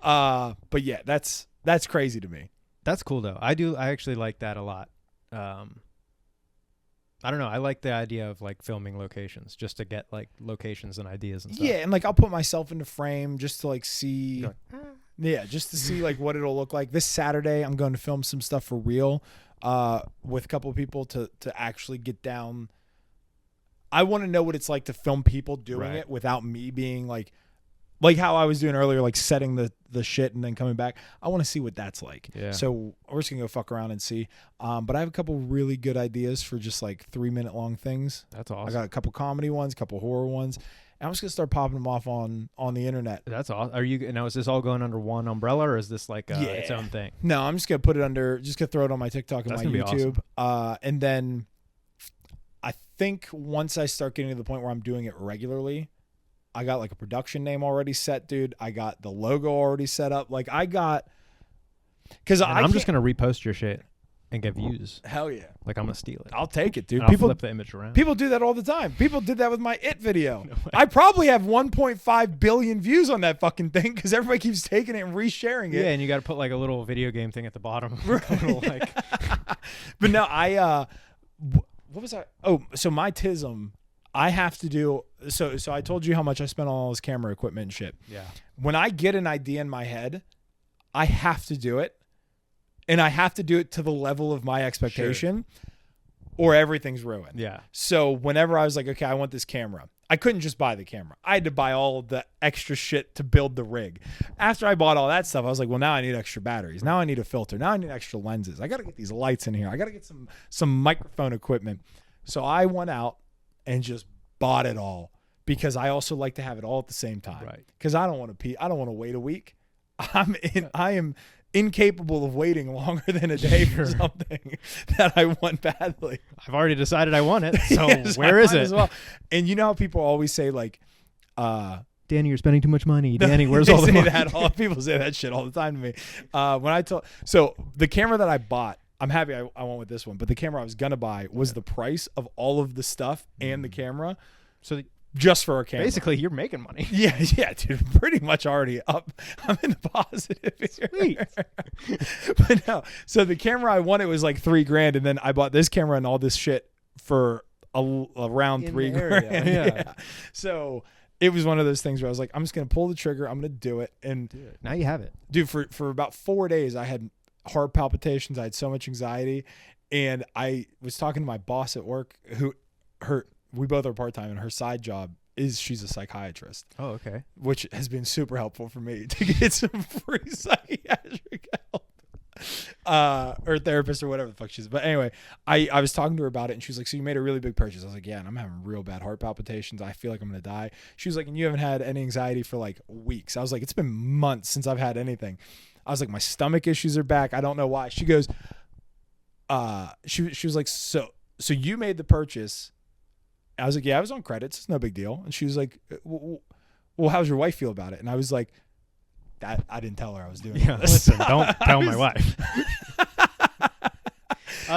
But yeah, that's crazy to me. That's cool though. I actually like that a lot. I don't know. I like the idea of like filming locations just to get like locations and ideas and stuff. Yeah, and like I'll put myself into frame just to like see. Yeah, just to see like what it'll look like. This Saturday, I'm going to film some stuff for real with a couple of people to actually get down. I want to know what it's like to film people doing it without me being like how I was doing earlier, like setting the shit and then coming back. I want to see what that's like. Yeah. So we're just going to go fuck around and see. But I have a couple really good ideas for just like 3-minute long things. That's awesome. I got a couple comedy ones, a couple horror ones. And I'm just going to start popping them off on the internet. That's awesome. Now, is this all going under one umbrella or is this like its own thing? No, I'm just going to put it under, just going to throw it on my TikTok and my YouTube. Awesome. And then I think once I start getting to the point where I'm doing it regularly, I got like a production name already set, dude. I got the logo already set up. Like I'm just going to repost your shit and get views. Hell yeah. Like I'm going to steal it. I'll take it, dude. And I'll flip the image around. People do that all the time. People did that with my It video. No, I probably have 1.5 billion views on that fucking thing because everybody keeps taking it and resharing it. Yeah, and you got to put like a little video game thing at the bottom. Right. But no, what was I? Oh, so my TISM, I have to do. So I told you how much I spent on all this camera equipment and shit. Yeah. When I get an idea in my head, I have to do it. And I have to do it to the level of my expectation or everything's ruined. Yeah. So whenever I was like, okay, I want this camera, I couldn't just buy the camera. I had to buy all of the extra shit to build the rig. After I bought all that stuff, I was like, well, now I need extra batteries. Now I need a filter. Now I need extra lenses. I got to get these lights in here. I got to get some microphone equipment. So I went out and just bought it all because I also like to have it all at the same time. Right. Because I don't want to wait a week. I am incapable of waiting longer than a day for something that I want badly. I've already decided I want it. So where is it? As well. And you know how people always say like, Danny, you're spending too much money. Danny, where's all the money? People say that shit all the time to me. So the camera that I bought, I'm happy I went with this one, but the camera I was going to buy was the price of all of the stuff and the camera. So just for a camera. Basically, you're making money. Yeah, dude. Pretty much already up. I'm in the positive here. Sweet. But no. So the camera I wanted was like $3,000, and then I bought this camera and all this shit for around $3,000. Yeah. So it was one of those things where I was like, I'm just gonna pull the trigger. I'm gonna do it. And now you have it, dude. For about 4 days, I had heart palpitations. I had so much anxiety, and I was talking to my boss at work, we both are part-time, and her side job is she's a psychiatrist. Oh, okay. Which has been super helpful for me to get some free psychiatric help. or therapist or whatever the fuck she is. But anyway, I was talking to her about it, and she was like, so you made a really big purchase. I was like, yeah, and I'm having real bad heart palpitations. I feel like I'm going to die. She was like, and you haven't had any anxiety for like weeks. I was like, it's been months since I've had anything. I was like, my stomach issues are back. I don't know why. She goes, she was like, so you made the purchase. I was like, yeah, I was on credits. It's no big deal. And she was like, well, how's your wife feel about it? And I was like, that I didn't tell her I was doing this. Listen, don't tell my wife.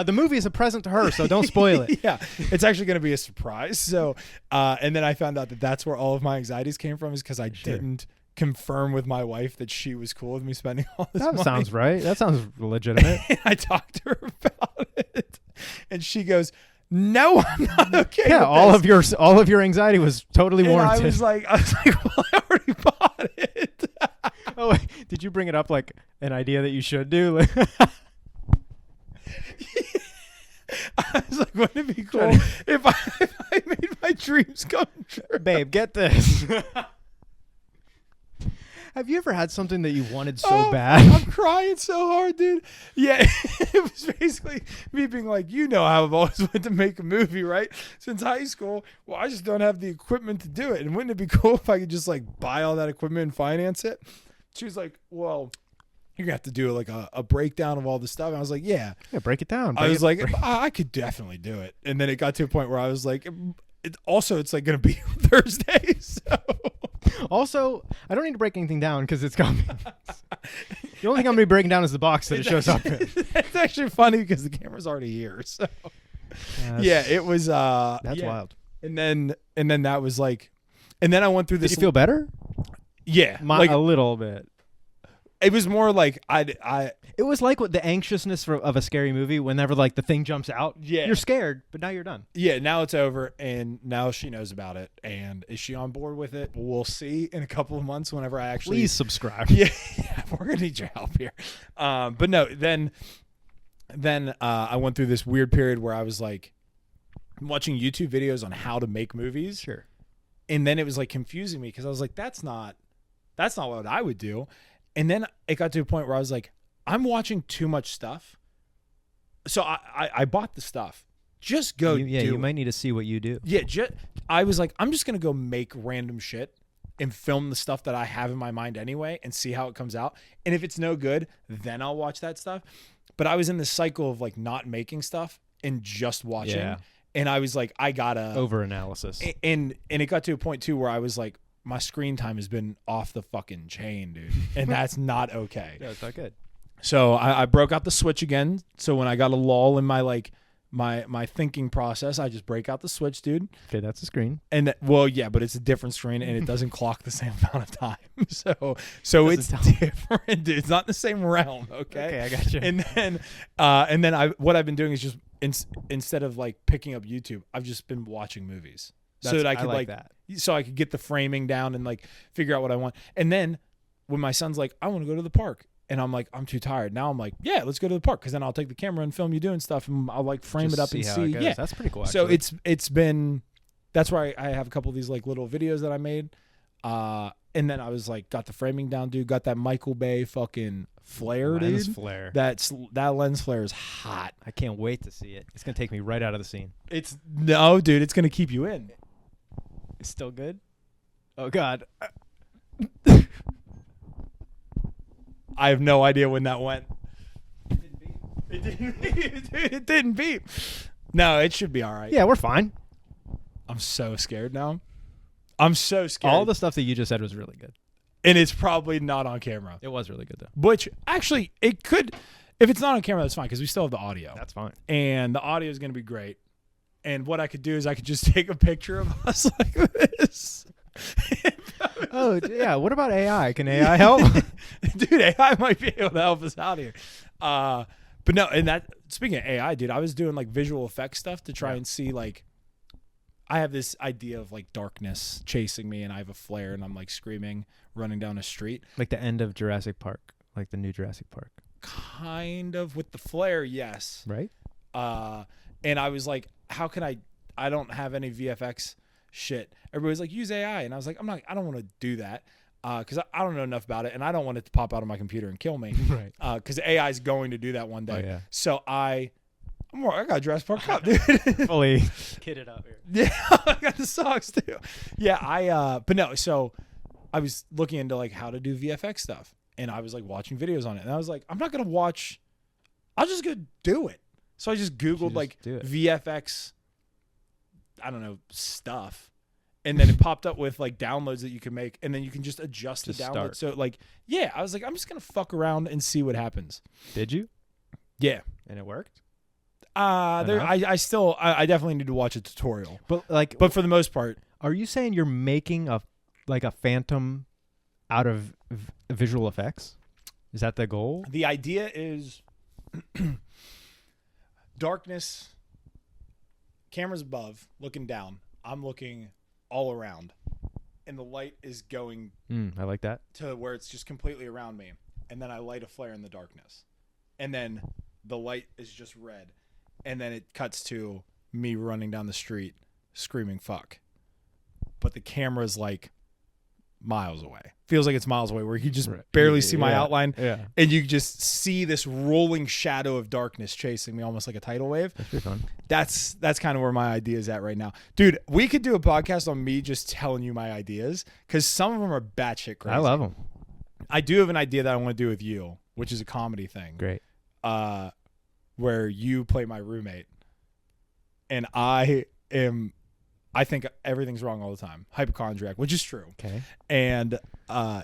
The movie is a present to her, so don't spoil it. Yeah, it's actually going to be a surprise. So, and then I found out that that's where all of my anxieties came from, is because I didn't confirm with my wife that she was cool with me spending all this money. That sounds right. That sounds legitimate. I talked to her about it, and she goes, no, I'm not okay. Yeah, with all of your anxiety was totally warranted. I was like, well, I already bought it. Oh, wait, did you bring it up like an idea that you should do? I was like, wouldn't it be cool if I made my dreams come true? Babe, get this. Have you ever had something that you wanted so bad? I'm crying so hard, dude. Yeah, it was basically me being like, you know how I've always wanted to make a movie, right? Since high school. Well, I just don't have the equipment to do it. And wouldn't it be cool if I could just like buy all that equipment and finance it? She was like, well, you're going to have to do like a breakdown of all the stuff. And I was like, yeah. Yeah, break it down. I was like, I could definitely do it. And then it got to a point where I was like, it's like going to be Thursday. So. Also, I don't need to break anything down because it's coming. The only thing I'm going to be breaking down is the box that it shows up in. It's actually funny because the camera's already here. So yeah, it was that's wild. And then that was like, and then I went through this. Did you feel better? Yeah, like a little bit. It was more like It was like the anxiousness of a scary movie. Whenever like the thing jumps out, you're scared, but now you're done. Yeah, now it's over, and now she knows about it. And is she on board with it? We'll see in a couple of months. Whenever I actually please subscribe. Yeah, we're gonna need your help here. But no, then I went through this weird period where I was like watching YouTube videos on how to make movies. Sure. And then it was like confusing me because I was like, that's not what I would do. And then it got to a point where I was like, I'm watching too much stuff. So I bought the stuff. Just go do you might need to see what you do. Yeah, I was like, I'm just going to go make random shit and film the stuff that I have in my mind anyway and see how it comes out. And if it's no good, then I'll watch that stuff. But I was in this cycle of like not making stuff and just watching. Yeah. And I was like, I gotta over-analysis. And it got to a point too where I was like, my screen time has been off the fucking chain, dude. And that's not okay. Yeah, it's not good. So I broke out the Switch again. So when I got a lull in my like my thinking process, I just break out the Switch, dude. Okay, that's a screen. And well, yeah, but it's a different screen and it doesn't clock the same amount of time. So it's different, dude. It's not in the same realm. Okay, I got you. And then what I've been doing is just instead of like picking up YouTube, I've just been watching movies. So that I could so I could get the framing down and like figure out what I want. And then when my son's like, I want to go to the park. And I'm like, I'm too tired. Now I'm like, yeah, let's go to the park. Cause then I'll take the camera and film you doing stuff and I'll like frame it up and see. Yeah. That's pretty cool. Actually. So it's been, that's why I have a couple of these like little videos that I made. And then I was like, got the framing down, dude. Got that Michael Bay fucking flare, lens dude. Flare. That lens flare is hot. I can't wait to see it. It's going to take me right out of the scene. No, dude, it's going to keep you in. It's still good? Oh, God. I have no idea when that went. It didn't beep. It didn't beep. No, it should be all right. Yeah, we're fine. I'm so scared now. I'm so scared. All the stuff that you just said was really good. And it's probably not on camera. It was really good, though. Which, actually, it could. If it's not on camera, that's fine because we still have the audio. That's fine. And the audio is going to be great. And what I could do is I could just take a picture of us like this. Oh, yeah. What about AI? Can AI help? Dude, AI might be able to help us out here. But no, and that, speaking of AI, dude, I was doing like visual effects stuff to try and see like, I have this idea of like darkness chasing me and I have a flare and I'm like screaming, running down a street. Like the end of Jurassic Park, like the new Jurassic Park. Kind of with the flare, yes. Right? And I was like, how can I don't have any VFX shit. Everybody's like, use AI. And I was like, I don't want to do that. because I don't know enough about it, and I don't want it to pop out of my computer and kill me. Right. Because AI is going to do that one day. Oh, yeah. So I got Jurassic Park Cup, dude. Fully kitted up here. Yeah, I got the socks too. Yeah, but no. So I was looking into like how to do VFX stuff, and I was like watching videos on it, and I was like, I'm not gonna watch. I'll just go do it. So I just Googled like VFX. I don't know stuff. And then it popped up with like downloads that you can make, and then you can just adjust the download. Start. So like, yeah, I was like, I'm just gonna fuck around and see what happens. Did you? Yeah. And it worked? I definitely need to watch a tutorial. But for the most part, are you saying you're making a phantom out of visual effects? Is that the goal? The idea is darkness, cameras above, looking down. I'm looking all around, and the light is going I like that. to where it's just completely around me, and then I light a flare in the darkness, and then the light is just red, and then it cuts to me running down the street screaming fuck, but the camera's like miles away. Feels like it's miles away, where you just barely see my outline, and you just see this rolling shadow of darkness chasing me, almost like a tidal wave. That's pretty fun. That's kind of where my idea is at right now, dude. We could do a podcast on me just telling you my ideas, because some of them are batshit crazy. I love them. I do have an idea that I want to do with you, which is a comedy thing. Great. Where you play my roommate, and I think everything's wrong all the time. Hypochondriac, which is true. Okay. And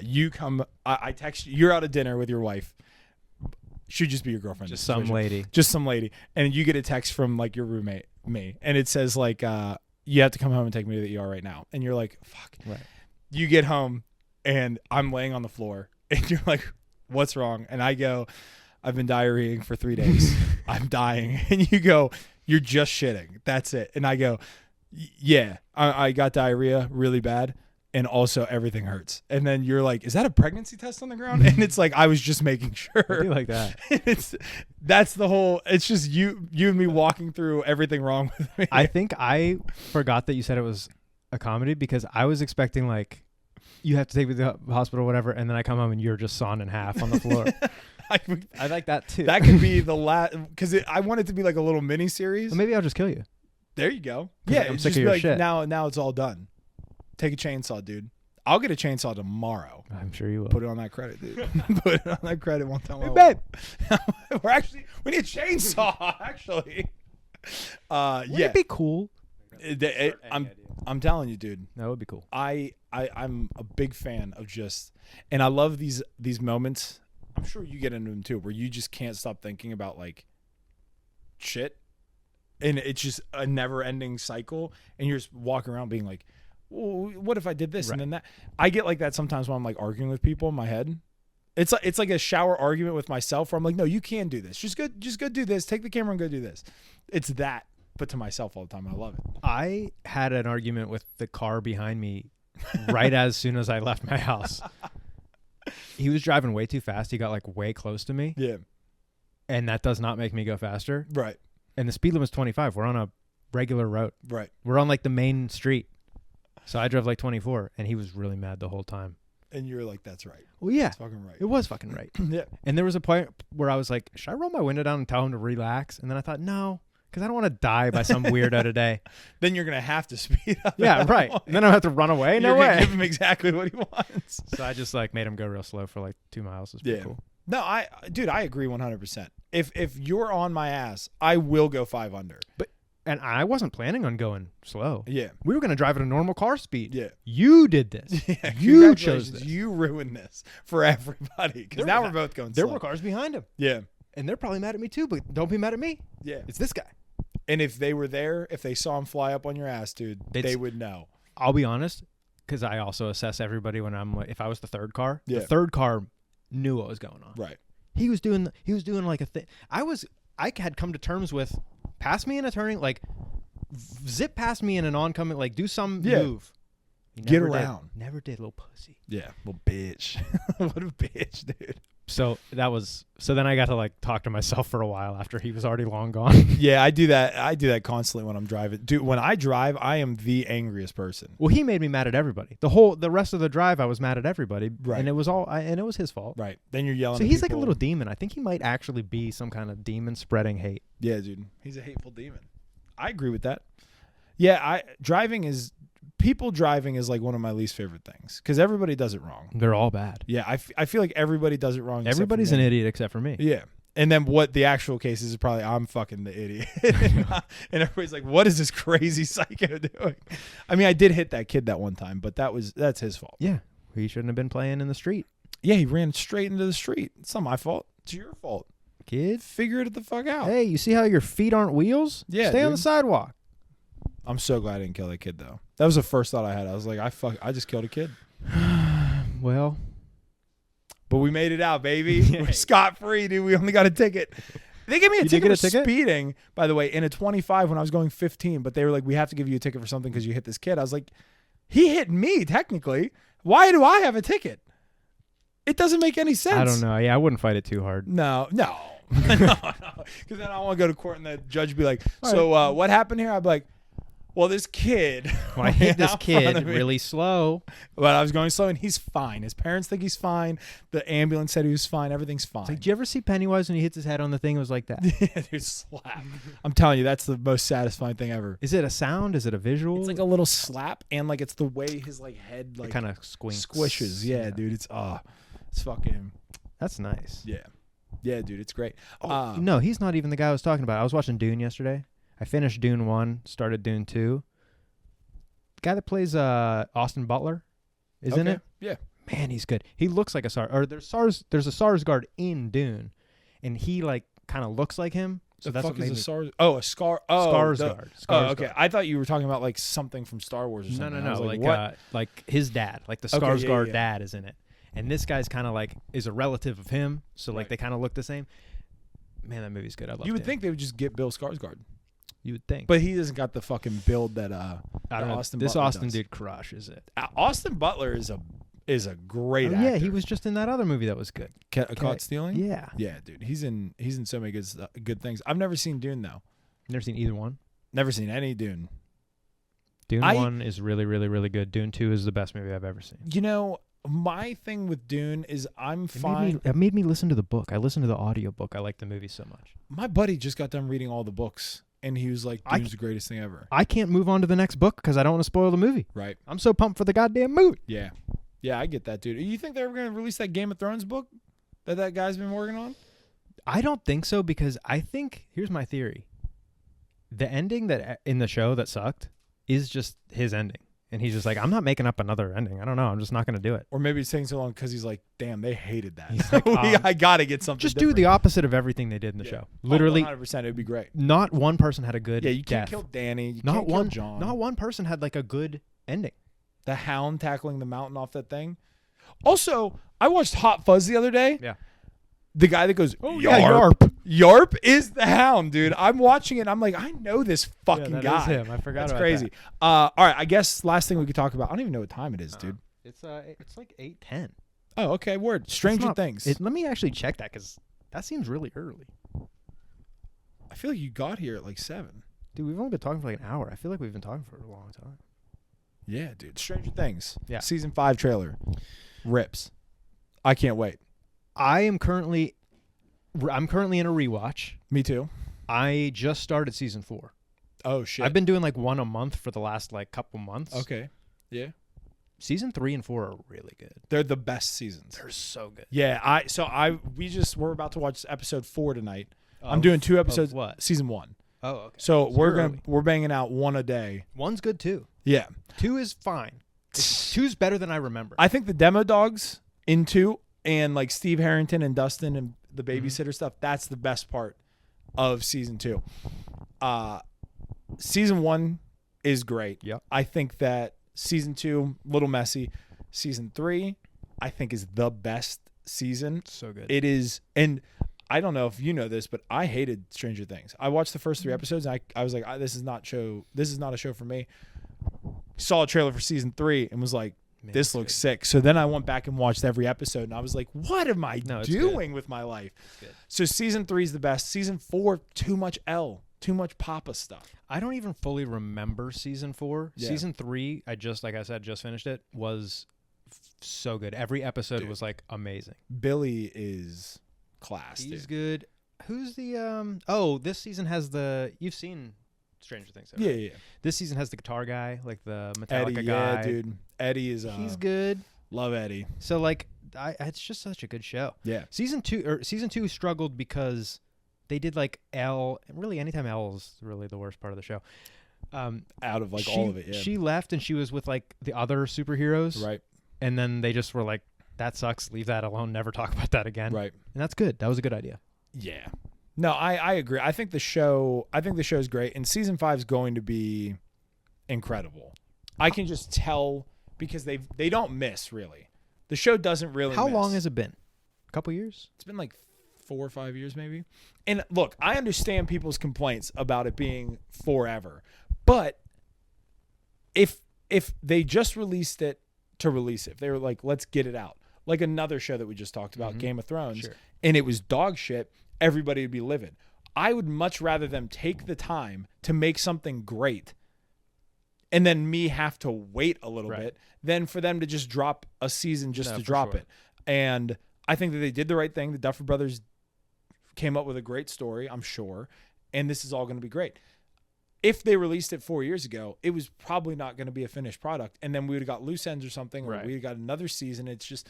you come, I text you, you're out at dinner with your wife. Should just be your girlfriend. Just some lady. Just some lady. And you get a text from like your roommate, me. And it says like, you have to come home and take me to the ER right now. And you're like, fuck. Right. You get home and I'm laying on the floor and you're like, what's wrong? And I go, I've been diarrheaing for 3 days. I'm dying. And you go, you're just shitting. That's it. And I go, yeah, I got diarrhea really bad, and also everything hurts. And then you're like, is that a pregnancy test on the ground? And it's like, I was just making sure. I do like that. That's the whole, it's just you and me walking through everything wrong with me. I think I forgot that you said it was a comedy, because I was expecting like, you have to take me to the hospital or whatever, and then I come home and you're just sawn in half on the floor. I like that too. That could be the last, because I want it to be like a little mini series. Well, maybe I'll just kill you. There you go. Yeah, I'm it's sick just of your like, shit. Now it's all done. Take a chainsaw, dude. I'll get a chainsaw tomorrow. I'm sure you will. Put it on that credit, dude. Put it on that credit one time. Hey, babe. We need a chainsaw, actually. Wouldn't it be cool? I'm telling you, dude. That would be cool. I'm a big fan of just, and I love these moments. I'm sure you get into them too, where you just can't stop thinking about like shit, and it's just a never-ending cycle, and you're just walking around being like, well, what if I did this and then that? I get like that sometimes when I'm like arguing with people in my head. It's like a shower argument with myself where I'm like, no, you can do this. Just go do this. Take the camera and go do this. It's that, but to myself all the time. I love it. I had an argument with the car behind me right as soon as I left my house. He was driving way too fast. He got like way close to me. Yeah. And that does not make me go faster. Right. And the speed limit's 25. We're on a regular road. Right. We're on like the main street. So I drove like 24, and he was really mad the whole time. And you're like, that's right. Well, yeah. It's fucking right. It was fucking right. Yeah. And there was a point where I was like, should I roll my window down and tell him to relax? And then I thought, no, because I don't want to die by some weirdo today. Then you're going to have to speed up. Yeah, right. And then I'll have to run away. No way. Give him exactly what he wants. So I just like made him go real slow for like 2 miles. It's pretty cool. No, I agree 100%. If you're on my ass, I will go 5 under. And I wasn't planning on going slow. Yeah. We were going to drive at a normal car speed. Yeah. You did this. Yeah, you chose this. You ruined this for everybody, because now we're both going slow. There were cars behind him. Yeah. And they're probably mad at me too, but don't be mad at me. Yeah. It's this guy. And if they were there, if they saw him fly up on your ass, dude, they would know. I'll be honest, because I also assess everybody when I'm like, if I was the third car, the third car knew what was going on. Right. He was doing like a thing. I had come to terms with pass me in a turning, like zip past me in an oncoming, like do some move. Get around. Never did, little pussy. Yeah, little bitch. What a bitch, dude. So then I got to like talk to myself for a while after he was already long gone. Yeah, I do that. I do that constantly when I'm driving. Dude, when I drive, I am the angriest person. Well, he made me mad at everybody. The rest of the drive, I was mad at everybody, right? And it was his fault, right? Then you're yelling. So at he's people. like a little demon. I think he might actually be some kind of demon spreading hate. Yeah, dude, he's a hateful demon. I agree with that. Yeah, people driving is like one of my least favorite things because everybody does it wrong. They're all bad. Yeah, I feel like everybody does it wrong. Everybody's an idiot except for me. Yeah. And then what the actual case is probably I'm fucking the idiot. And everybody's like, what is this crazy psycho doing? I mean, I did hit that kid that one time, but that's his fault. Yeah. He shouldn't have been playing in the street. Yeah, he ran straight into the street. It's not my fault. It's your fault. Kid. Figure it the fuck out. Hey, you see how your feet aren't wheels? Yeah. Stay on the sidewalk. I'm so glad I didn't kill that kid though. That was the first thought I had. I was like, I just killed a kid. Well, but we made it out, baby. We're scot-free, dude. We only got a ticket. They gave me a ticket for speeding, by the way, in a 25 when I was going 15. But they were like, we have to give you a ticket for something because you hit this kid. I was like, he hit me, technically. Why do I have a ticket? It doesn't make any sense. I don't know. Yeah, I wouldn't fight it too hard. No. Because then I want to go to court and the judge would be like, so what happened here? I'd be like, well, this kid. Well, I hit this kid really slow. But I was going slow, and he's fine. His parents think he's fine. The ambulance said he was fine. Everything's fine. Did you ever see Pennywise when he hits his head on the thing? It was like that. Yeah, dude, slap. I'm telling you, that's the most satisfying thing ever. Is it a sound? Is it a visual? It's like a little slap, and like it's the way his like head like kind of squishes. Yeah, dude. It's fucking. That's nice. Yeah, dude. It's great. No, he's not even the guy I was talking about. I was watching Dune yesterday. I finished Dune 1, started Dune 2. The guy that plays Austin Butler is in it. Yeah. Man, he's good. He looks like a SARS. Or there's a Sarsgaard in Dune, and he like kind of looks like him. So that's what made me. A Scar. Oh, Skarsgård. Oh, okay. I thought you were talking about like something from Star Wars or something. No. Like his dad, like the Skarsgård dad is in it, and this guy's kind of like is a relative of him. So like they kind of look the same. Man, that movie's good. I love it. You would think they would just get Bill Skarsgård. You would think, but he doesn't got the fucking build that I don't know. Austin. This Butler Austin does. dude crushes it. Austin Butler is a great actor. Yeah, he was just in that other movie that was good. Caught Stealing. Yeah, dude. He's in so many good things. I've never seen Dune though. Never seen either one. Never seen any Dune. Dune 1 is really, really, really good. Dune 2 is the best movie I've ever seen. You know, my thing with Dune is I'm fine. It made me listen to the book. I listened to the audiobook. I like the movie so much. My buddy just got done reading all the books, and he was like, Dune's the greatest thing ever. I can't move on to the next book because I don't want to spoil the movie. Right. I'm so pumped for the goddamn movie. Yeah. Yeah, I get that, dude. You think they're going to release that Game of Thrones book that guy's been working on? I don't think so because I think, here's my theory. The ending that in the show that sucked is just his ending. And he's just like, I'm not making up another ending. I don't know. I'm just not going to do it. Or maybe it's taking so long because he's like, damn, they hated that. He's like, I got to get something just different. do the opposite of everything they did in the show. Literally. 100%. It would be great. Not one person had a good you can't death. kill Danny. You can't kill John. Not one person had like a good ending. The Hound tackling the mountain off that thing. Also, I watched Hot Fuzz the other day. Yeah. The guy that goes, Yarp. Yeah, Yarp. Yarp is the Hound, dude. I'm watching it. I'm like, I know this fucking that guy. Is him. I forgot That's about crazy. That. All right. I guess last thing we could talk about. I don't even know what time it is, dude. It's like 8:10. Oh, okay. Word. Stranger Things. Let me actually check that because that seems really early. I feel like you got here at like 7. Dude, we've only been talking for like an hour. I feel like we've been talking for a long time. Yeah, dude. Stranger Things. Yeah. Season 5 trailer. Rips. I can't wait. I'm currently in a rewatch. Me too. I just started season 4. Oh shit. I've been doing like one a month for the last like couple months. Okay. Yeah. Season 3 and 4 are really good. They're the best seasons. They're so good. Yeah, we're about to watch episode 4 tonight. I'm doing 2 episodes. What? Season 1. Oh, okay. So we're banging out 1 a day. 1's good too. Yeah. 2 is fine. 2's better than I remember. I think the demo dogs in 2 and like Steve Harrington and Dustin and the babysitter stuff, that's the best part of season 2. Season 1 is great. Yeah. I think that season 2, little messy. Season 3, I think is the best season. So good. It is, and I don't know if you know this, but I hated Stranger Things. I watched the first 3 episodes and I was like, this is not a show for me. saw a trailer for season 3 and was like, this looks sick. So then I went back and watched every episode, and I was like, what am I doing with my life? So season 3 is the best. Season 4, too much too much Papa stuff. I don't even fully remember season 4. Yeah. Season 3, like I said, just finished it, was so good. Every episode was like amazing. Billy is class. He's dude. good. Who's the this season has you've seen Stranger Things. Yeah, right? yeah. This season has the guitar guy, like the Metallica Eddie, guy. yeah, dude. Eddie is he's good. Love Eddie. So like it's just such a good show. Yeah. Season 2 struggled because they did like L. Really, anytime L is really the worst part of the show. Out of like all of it, yeah. She left and she was with like the other superheroes. Right. And then they just were like, that sucks. Leave that alone. Never talk about that again. Right. And that's good. That was a good idea. Yeah. No, I agree. I think the show is great, and season 5 is going to be incredible. I can just tell because they don't miss really. The show doesn't really How miss. long has it been? A couple years? It's been like 4 or 5 years maybe. And look, I understand people's complaints about it being forever. But if they just released it to release it, if they were like, let's get it out. Like another show that we just talked about, Game of Thrones, and it was dog shit, everybody would be livid. I would much rather them take the time to make something great and then me have to wait a little bit than for them to just drop a season just to drop it. And I think that they did the right thing. The Duffer Brothers came up with a great story, I'm sure, and this is all going to be great. If they released it 4 years ago, it was probably not going to be a finished product, and then we would have got loose ends or something, or we would have got another season. It's just,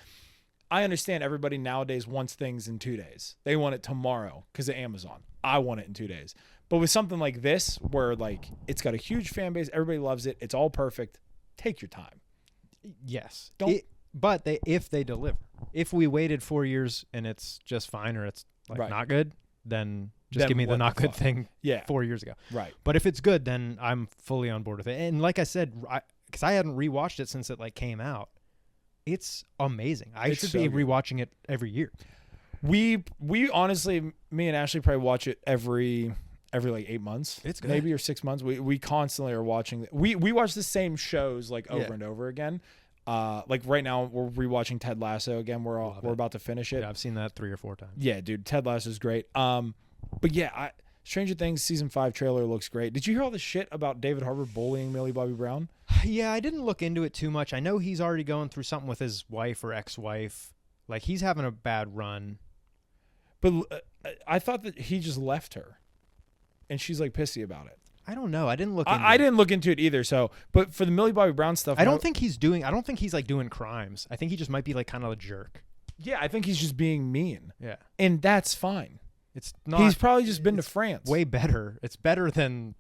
I understand everybody nowadays wants things in 2 days. They want it tomorrow because of Amazon. I want it in 2 days. But with something like this, where like it's got a huge fan base, everybody loves it, it's all perfect, take your time. Yes. If they deliver. If we waited 4 years and it's just fine or it's like not good, then just give me the not good thing 4 years ago. Right. But if it's good, then I'm fully on board with it. And like I said, because I hadn't rewatched it since it like came out, it's amazing. I should be rewatching it every year. We honestly, me and Ashley probably watch it every like 8 months. It's good. Maybe or 6 months. We constantly are watching. We watch the same shows like over and over again. Like right now we're rewatching Ted Lasso again. We're about to finish it. Yeah, I've seen that 3 or 4 times. Yeah, dude, Ted Lasso is great. But yeah, Stranger Things season 5 trailer looks great. Did you hear all the shit about David Harbour bullying Millie Bobby Brown? Yeah, I didn't look into it too much. I know he's already going through something with his wife or ex-wife. Like he's having a bad run. But I thought that he just left her, and she's like pissy about it. I don't know. I didn't look. I didn't look into it either. So, but for the Millie Bobby Brown stuff, I don't think he's like doing crimes. I think he just might be like kind of a jerk. Yeah, I think he's just being mean. Yeah, and that's fine. It's not. He's probably just been to France. Way better. It's better than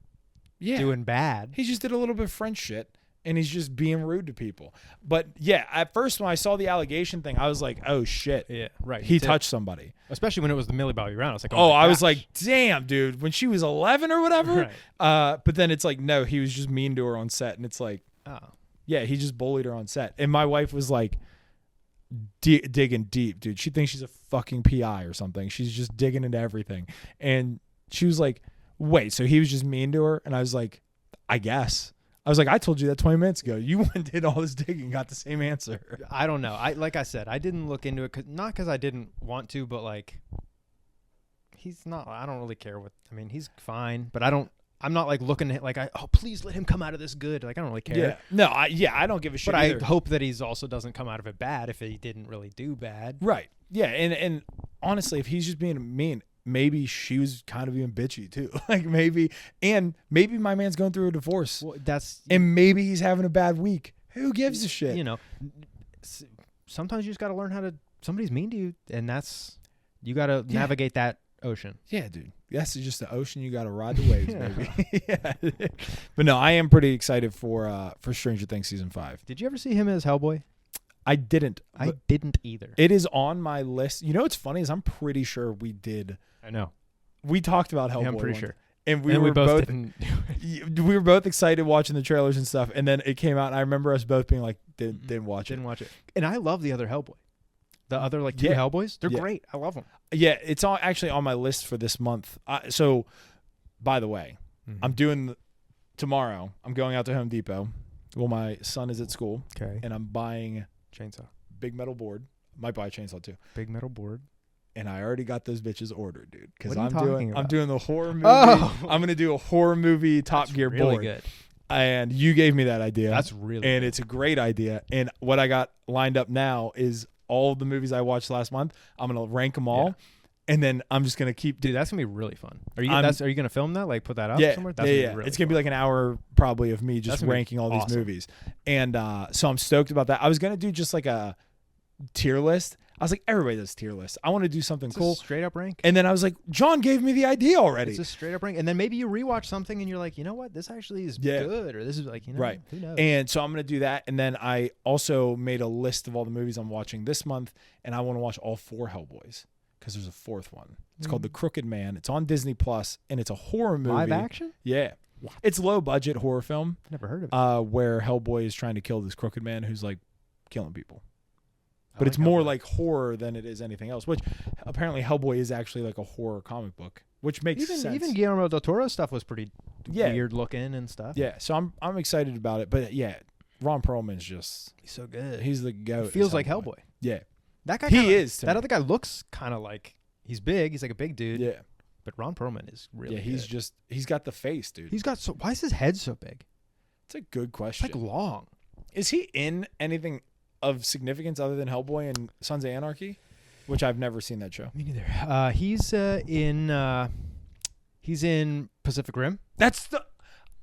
doing bad. He just did a little bit of French shit, and he's just being rude to people. But yeah, at first when I saw the allegation thing, I was like, oh shit. Yeah, right. He touched somebody. Especially when it was the Millie Bobby Brown. I was like, I was like, damn, dude, when she was 11 or whatever. Right. But then it's like, no, he was just mean to her on set. And it's like, yeah, he just bullied her on set. And my wife was like, digging deep, dude. She thinks she's a fucking PI or something. She's just digging into everything. And she was like, wait, so he was just mean to her? And I was like, I guess. I was like, I told you that 20 minutes ago. You went and did all this digging and got the same answer. I don't know. Like I said, I didn't look into it, not because I didn't want to, but like, he's not, I don't really care he's fine, but I'm not like looking at like, please let him come out of this good. Like, I don't really care. Yeah. No, I don't give a shit But either. I hope that he's also doesn't come out of it bad if he didn't really do bad. Right. Yeah. And honestly, if he's just being mean, maybe she was kind of being bitchy too. Like maybe my man's going through a divorce. Well, and maybe he's having a bad week. Who gives a shit? You know, sometimes you just got to learn somebody's mean to you, and you got to navigate that ocean. Yeah, dude. Yes, it's just the ocean. You got to ride the waves, baby. Yeah. But no, I am pretty excited for Stranger Things season 5. Did you ever see him as Hellboy? I didn't. I didn't either. It is on my list. You know what's funny is I'm pretty sure we did. I know. We talked about Hellboy. Yeah, I'm pretty sure. And we both didn't do it. We were both excited watching the trailers and stuff, and then it came out, and I remember us both being like, didn't watch it. Didn't watch it. And I love the other Hellboy. The other like 2 Hellboys, they're great. I love them. Yeah, it's actually on my list for this month. So, by the way, I'm doing tomorrow. I'm going out to Home Depot, Well, my son is at school. Okay. And I'm buying Chainsaw. big metal board. Might buy a chainsaw too. Big metal board. And I already got those bitches ordered, dude. Because I'm doing the horror movie. Oh. I'm gonna do a horror movie Top Gear really board. Good. And you gave me that idea. That's really and good. It's a great idea. And what I got lined up now is all of the movies I watched last month. I'm gonna rank them all. Yeah. And then I'm just gonna keep. Dude, that's gonna be really fun. Are you gonna film that? Like put that up somewhere? That's yeah. Really it's gonna be like an hour probably of me just ranking all awesome. these movies. And so I'm stoked about that. I was gonna do just like a tier list. I was like, everybody does tier lists. I want to do something cool. Straight up rank. And then I was like, John gave me the idea already. It's a straight up rank. And then maybe you rewatch something and you're like, you know what? This actually is good. Or this is like, right. Who knows? And so I'm going to do that. And then I also made a list of all the movies I'm watching this month. And I want to watch all 4 Hellboys because there's a 4th one. It's called The Crooked Man. It's on Disney Plus and it's a horror movie. Live action? Yeah. What? It's low budget horror film. Never heard of it. Where Hellboy is trying to kill this crooked man who's like killing people. But it's Hellboy. more like horror than it is anything else, which apparently Hellboy is actually like a horror comic book, which makes sense. Even Guillermo del Toro's stuff was pretty weird looking and stuff. Yeah, so I'm excited about it. But yeah, Ron Perlman's just he's so good. He's the goat. He feels like Hellboy. Yeah, that guy. That other guy looks kind of like he's big. He's like a big dude. Yeah, but Ron Perlman is really. Yeah, he's got the face, dude. Why is his head so big? It's a good question. It's like long. Is he in anything of significance other than Hellboy and Sons of Anarchy, which I've never seen that show? Me neither. He's in Pacific Rim.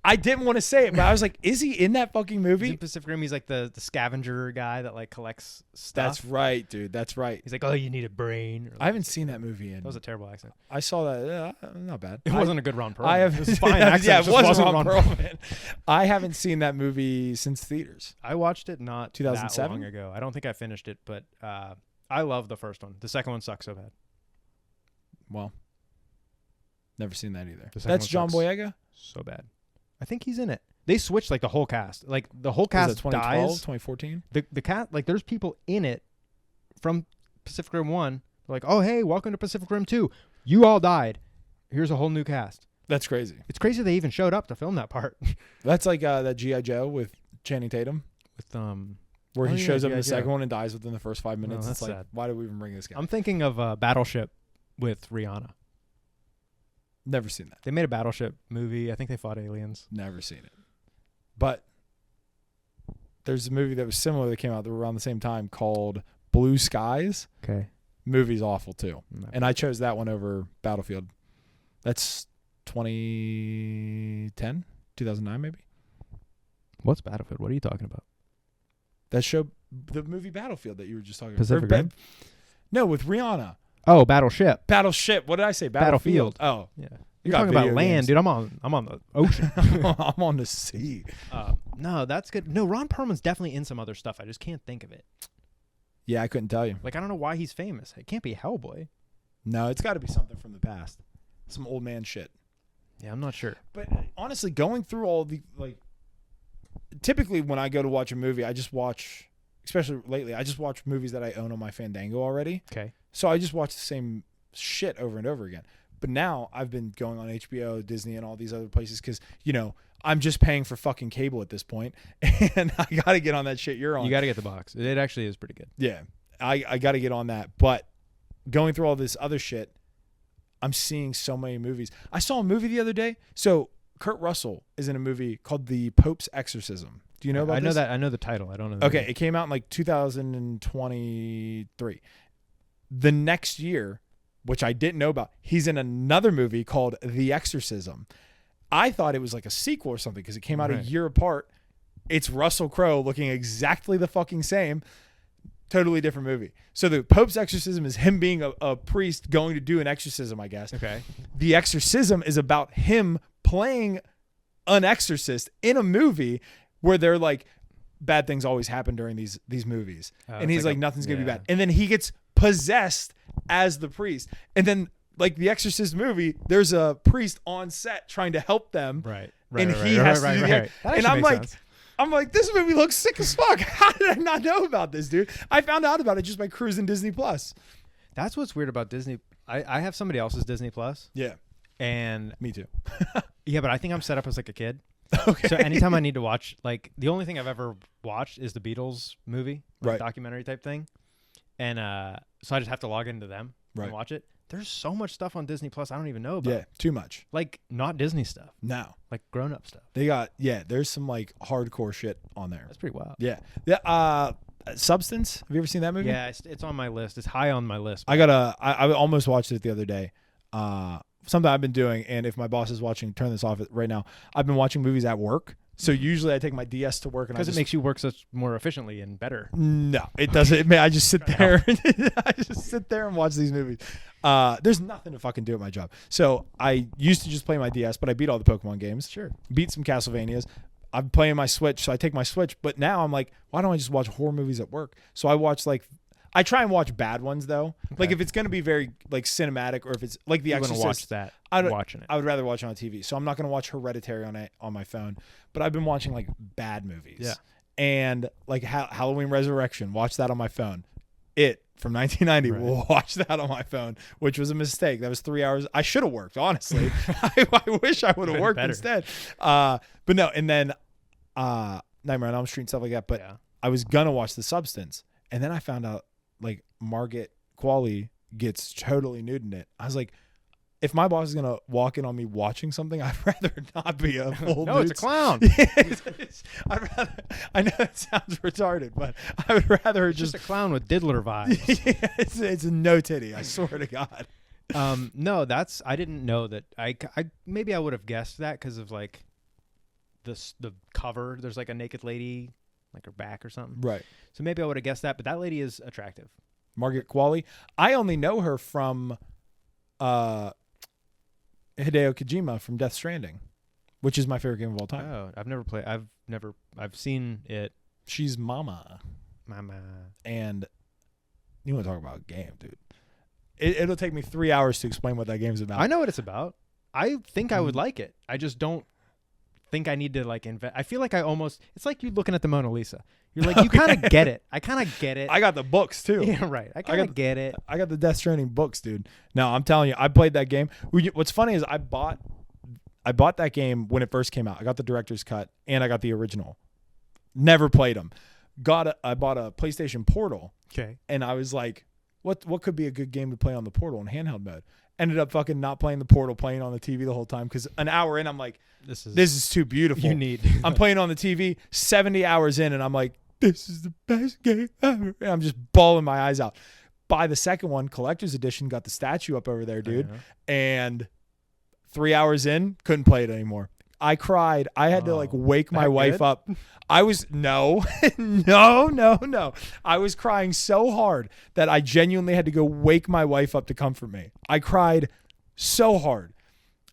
I didn't want to say it, but I was like, is he in that fucking movie? He's in Pacific Rim. He's like the scavenger guy that like collects stuff. That's right, dude. That's right. He's like, oh, you need a brain. I haven't seen that movie. That was a terrible accent. I saw that. Not bad. It wasn't a good Ron Perlman. It was fine accent. Yeah, it wasn't Ron Perlman. I haven't seen that movie since theaters. I watched it not 2007 that long ago. I don't think I finished it, but I love the first one. The second one sucks so bad. Well, never seen that either. That's John Boyega? So bad. I think he's in it. They switched like the whole cast. Like the whole cast 2012, dies. 2014? The cast, like there's people in it from Pacific Rim 1. They're like, oh, hey, welcome to Pacific Rim 2. You all died. Here's a whole new cast. That's crazy. It's crazy they even showed up to film that part. That's like that G.I. Joe with Channing Tatum. Where he shows up in the second one and dies within the first 5 minutes. Oh, it's like, sad. why did we even bring this guy? I'm thinking of Battleship with Rihanna. Never seen that. They made a Battleship movie. I think they fought aliens. Never seen it. But there's a movie that was similar that came out around the same time called Blue Skies. Okay. Movie's awful too. And I chose that one over Battlefield. That's 2010, 2009 maybe. What's Battlefield? What are you talking about? That show, the movie Battlefield that you were just talking Pacific about. Rim? No, with Rihanna. Oh, Battleship. Battleship. What did I say? Battlefield. Oh, yeah. You're talking about land, dude. I'm on the ocean. I'm on the sea. No, that's good. No, Ron Perlman's definitely in some other stuff. I just can't think of it. Yeah, I couldn't tell you. Like, I don't know why he's famous. It can't be Hellboy. No, it's got to be something from the past. Some old man shit. Yeah, I'm not sure. But honestly, going through all the, like, typically when I go to watch a movie, I just watch, especially lately, I just watch movies that I own on my Fandango already. Okay. So I just watch the same shit over and over again. But now I've been going on HBO, Disney, and all these other places because, you know, I'm just paying for fucking cable at this point, and I got to get on that shit you're on. You got to get the box. It actually is pretty good. Yeah, I got to get on that. But going through all this other shit, I'm seeing so many movies. I saw a movie the other day. So Kurt Russell is in a movie called The Pope's Exorcism. Do you know about this? I know that. I know the title. I don't know. Okay, it came out in like 2023. The next year, which I didn't know about, he's in another movie called The Exorcism. I thought it was like a sequel or something because it came out a year apart. It's Russell Crowe looking exactly the fucking same. Totally different movie. So The Pope's Exorcism is him being a priest going to do an exorcism, I guess. Okay. The Exorcism is about him playing an exorcist in a movie where they're like, bad things always happen during these movies. And he's like nothing's going to be bad. And then he gets possessed as the priest. And then like the Exorcist movie, there's a priest on set trying to help them. Right. And he has to do the and I'm like, this movie looks sick as fuck. How did I not know about this, dude? I found out about it just by cruising Disney Plus. That's what's weird about Disney. I have somebody else's Disney Plus. Yeah. And me too. yeah, but I think I'm set up as like a kid. Okay. So anytime I need to watch, like, the only thing I've ever watched is the Beatles movie, like, Right. documentary type thing. And so I just have to log into them and watch it. There's so much stuff on Disney Plus I don't even know about. Yeah, too much. Like, not Disney stuff. No. Like, grown-up stuff. They got, there's some like hardcore shit on there. That's pretty wild. Yeah. Substance. Have you ever seen that movie? Yeah, it's on my list. It's high on my list. I almost watched it the other day. Something I've been doing, and if my boss is watching, turn this off right now. I've been watching movies at work. So usually I take my DS to work, and because it makes you work such more efficiently and better. No, it doesn't. I just sit there. I just sit there and watch these movies. There's nothing to fucking do at my job. So I used to just play my DS, but I beat all the Pokemon games. Sure. Beat some Castlevanias. I'm playing my Switch, so I take my Switch. But now I'm like, why don't I just watch horror movies at work? So I watch I try and watch bad ones though. Okay. Like if it's gonna be very like cinematic, or if it's like The Exorcist, watch that. Watching it. I would rather watch it on TV. So I'm not gonna watch Hereditary on my phone. But I've been watching like bad movies. Yeah. And like Halloween Resurrection, watch that on my phone. It from 1990, right. Watch that on my phone, which was a mistake. That was 3 hours. I should have worked, honestly. I wish I would have worked instead. But no, and then Nightmare on Elm Street and stuff like that. But I was gonna watch The Substance, and then I found out like Margaret Qualley gets totally nude in it. I was like, if my boss is gonna walk in on me watching something, I'd rather not be a full. No, it's a clown. I'd rather. I know it sounds retarded, but I would rather it's just a clown with diddler vibes. It's a no titty. I swear to God. No, I didn't know that. I maybe I would have guessed that because of like the cover. There's like a naked lady, like her back or something. Right. So maybe I would have guessed that, but that lady is attractive. Margaret Qualley. I only know her from Hideo Kojima from Death Stranding, which is my favorite game of all time. Oh, I've never played. I've seen it. She's Mama. And you want to talk about a game, dude. It'll take me 3 hours to explain what that game's about. I know what it's about. I think I would like it. I just don't think I need to like invest. I feel like it's like you looking at the Mona Lisa. You're like, you kind of get it. I kind of get it. I got the books too. Yeah, right. I kind of get it. I got the Death Stranding books, dude. No, I'm telling you, I played that game. What's funny is I bought that game when it first came out. I got the director's cut and I got the original. Never played them. I bought a PlayStation Portal. Okay. And I was like, what could be a good game to play on the Portal in handheld mode? Ended up fucking not playing the Portal, playing on the TV the whole time, because an hour in, I'm like, this is too beautiful. I'm playing on the TV 70 hours in, and I'm like, this is the best game ever. And I'm just bawling my eyes out. By the second one, Collector's Edition, got the statue up over there, dude. And 3 hours in, couldn't play it anymore. I cried. I had to like wake my wife up. I was no. I was crying so hard that I genuinely had to go wake my wife up to comfort me. I cried so hard.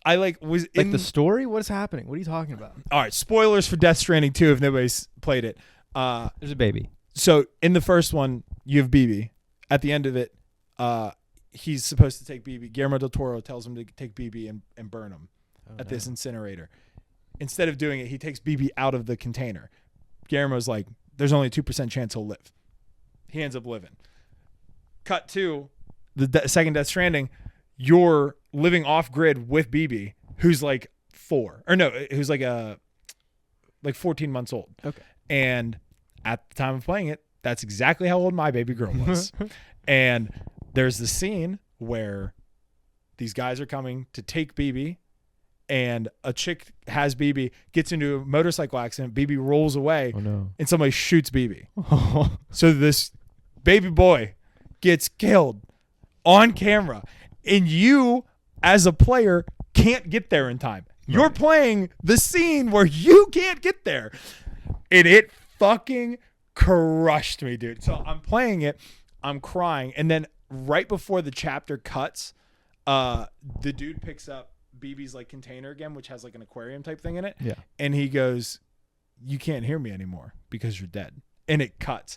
I was in the story. What's happening? What are you talking about? All right, spoilers for Death Stranding 2 if nobody's played it. There's a baby. So in the first one, you have BB. At the end of it, he's supposed to take BB. Guillermo del Toro tells him to take BB and burn him at this incinerator. Instead of doing it, he takes BB out of the container. Guillermo's like, there's only a 2% chance he'll live. He ends up living. Cut to the second Death Stranding. You're living off grid with BB, who's like 4. Or no, who's like 14 months old. Okay. And at the time of playing it, that's exactly how old my baby girl was. And there's the scene where these guys are coming to take BB. And a chick has BB, gets into a motorcycle accident. BB rolls away, and somebody shoots BB. So this baby boy gets killed on camera, and you, as a player, can't get there in time. Right. You're playing the scene where you can't get there, and it fucking crushed me, dude. So I'm playing it, I'm crying, and then right before the chapter cuts, the dude picks up BB's like container again, which has like an aquarium type thing in it. Yeah. And he goes, you can't hear me anymore because you're dead. And it cuts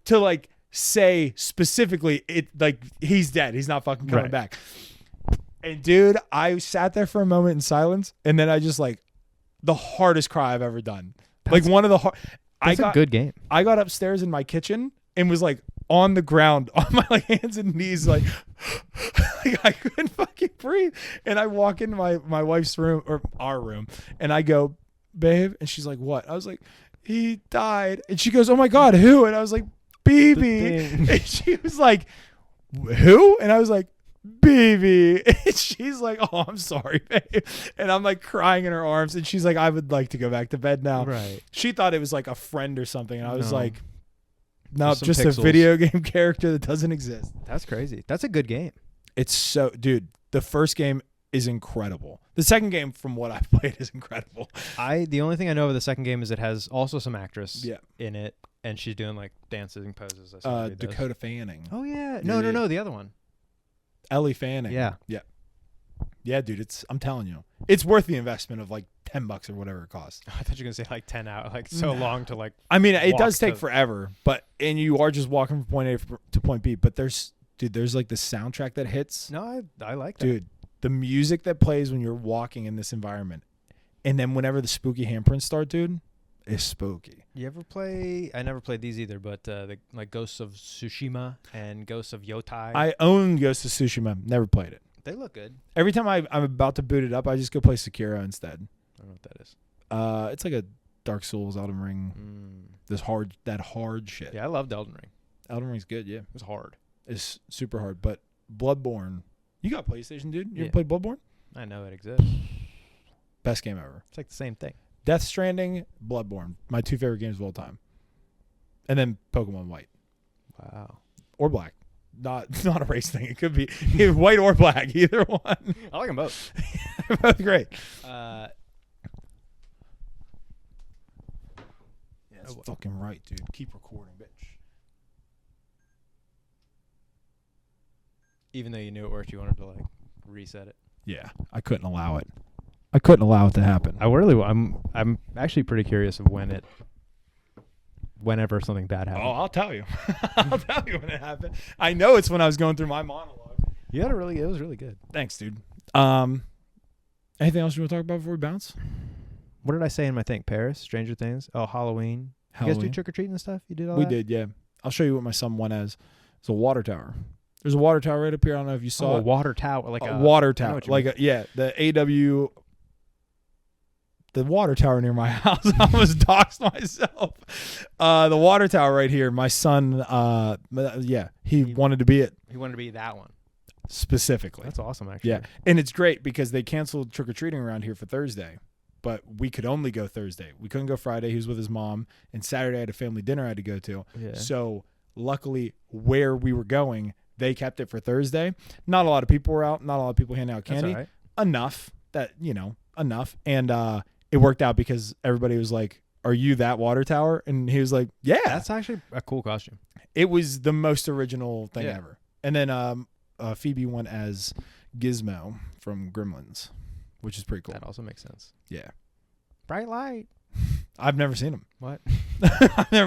to like say specifically it like he's dead. He's not fucking coming back. And dude, I sat there for a moment in silence, and then I just like the hardest cry I've ever done. That's, like one of the hard. That's a good game. I got upstairs in my kitchen and was like on the ground on my like hands and knees, like I couldn't fucking breathe. And I walk into my wife's room, or our room, and I go, babe. And she's like, what? I was like, he died. And she goes, oh my God, who? And I was like, BB. And she was like, who? And I was like, BB. And she's like, oh, I'm sorry, babe. And I'm like crying in her arms. And she's like, I would like to go back to bed now. Right. She thought it was like a friend or something. And I was like, no, just a video game character that doesn't exist. That's crazy. That's a good game. It's so, dude, the first game is incredible. The second game, from what I've played, is incredible. The only thing I know of the second game is it has also some actress Yeah. in it, and she's doing like dancing poses. Dakota Fanning. Oh yeah. No, the other one. Ellie Fanning. Yeah. Yeah, dude, I'm telling you. It's worth the investment of like $10 or whatever it costs. I thought you were gonna say like 10 hours, like so long to like. I mean, it does take forever, and you are just walking from point A to point B. But there's like the soundtrack that hits. No, I like that. Dude, the music that plays when you're walking in this environment, and then whenever the spooky handprints start, dude, is spooky. You ever play? I never played these either, but the like Ghosts of Tsushima and Ghosts of Yotai. I own Ghost of Tsushima. Never played it. They look good. Every time I'm about to boot it up, I just go play Sekiro instead. I don't know what that is. It's like a Dark Souls, Elden Ring. That hard shit. Yeah, I loved Elden Ring. Elden Ring's good, yeah. It was hard. It's super hard, but Bloodborne. You got PlayStation, dude? You Yeah. ever played Bloodborne? I know it exists. Best game ever. It's like the same thing. Death Stranding, Bloodborne. My 2 favorite games of all time. And then Pokemon White. Wow. Or Black. Not a race thing. It could be white or black. Either one. I like them both. They're both great. That's fucking right, dude. Keep recording, bitch. Even though you knew it worked, you wanted to like reset it. Yeah, I couldn't allow it. I couldn't allow it to happen. I'm actually pretty curious of whenever something bad happens. Oh, I'll tell you. I'll tell you when it happened. I know it's when I was going through my monologue. You had it was really good. Thanks, dude. Anything else you want to talk about before we bounce? What did I say in my thing? Paris, Stranger Things. Oh, Halloween. You guys do trick or treating and stuff? You did all that? We did, yeah. I'll show you what my son won as. It's a water tower. There's a water tower right up here. I don't know if you saw a water tower, like a water tower, the water tower near my house. I almost doxed myself. The water tower right here. My son, he wanted to be it. He wanted to be that one specifically. That's awesome, actually. Yeah, and it's great because they canceled trick or treating around here for Thursday, but we could only go Thursday. We couldn't go Friday. He was with his mom, and Saturday I had a family dinner I had to go to. Yeah. So luckily, where we were going, they kept it for Thursday. Not a lot of people were out. Not a lot of people handing out candy. That's all right. Enough. And it worked out because everybody was like, "Are you that water tower?" And he was like, "Yeah." That's actually a cool costume. It was the most original thing ever. And then Phoebe went as Gizmo from Gremlins, which is pretty cool. That also makes sense. Yeah. Bright light. I've never seen them. What?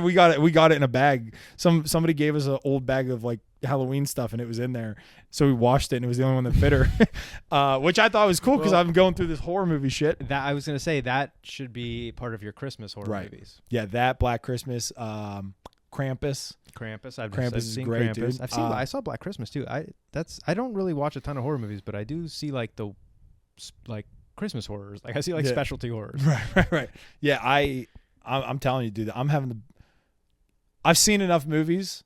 We got it in a bag. Somebody gave us an old bag of like Halloween stuff, and it was in there. So we washed it, and it was the only one that fit her, which I thought was cool because I'm going through this horror movie shit. That I was gonna say that should be part of your Christmas horror movies. Yeah, that Black Christmas, Krampus. Krampus. I've seen great, Krampus. dude. I saw Black Christmas too. I don't really watch a ton of horror movies, but I do see like the Christmas horrors. Like I see like specialty horrors. Right. Yeah, I'm telling you, dude, I've seen enough movies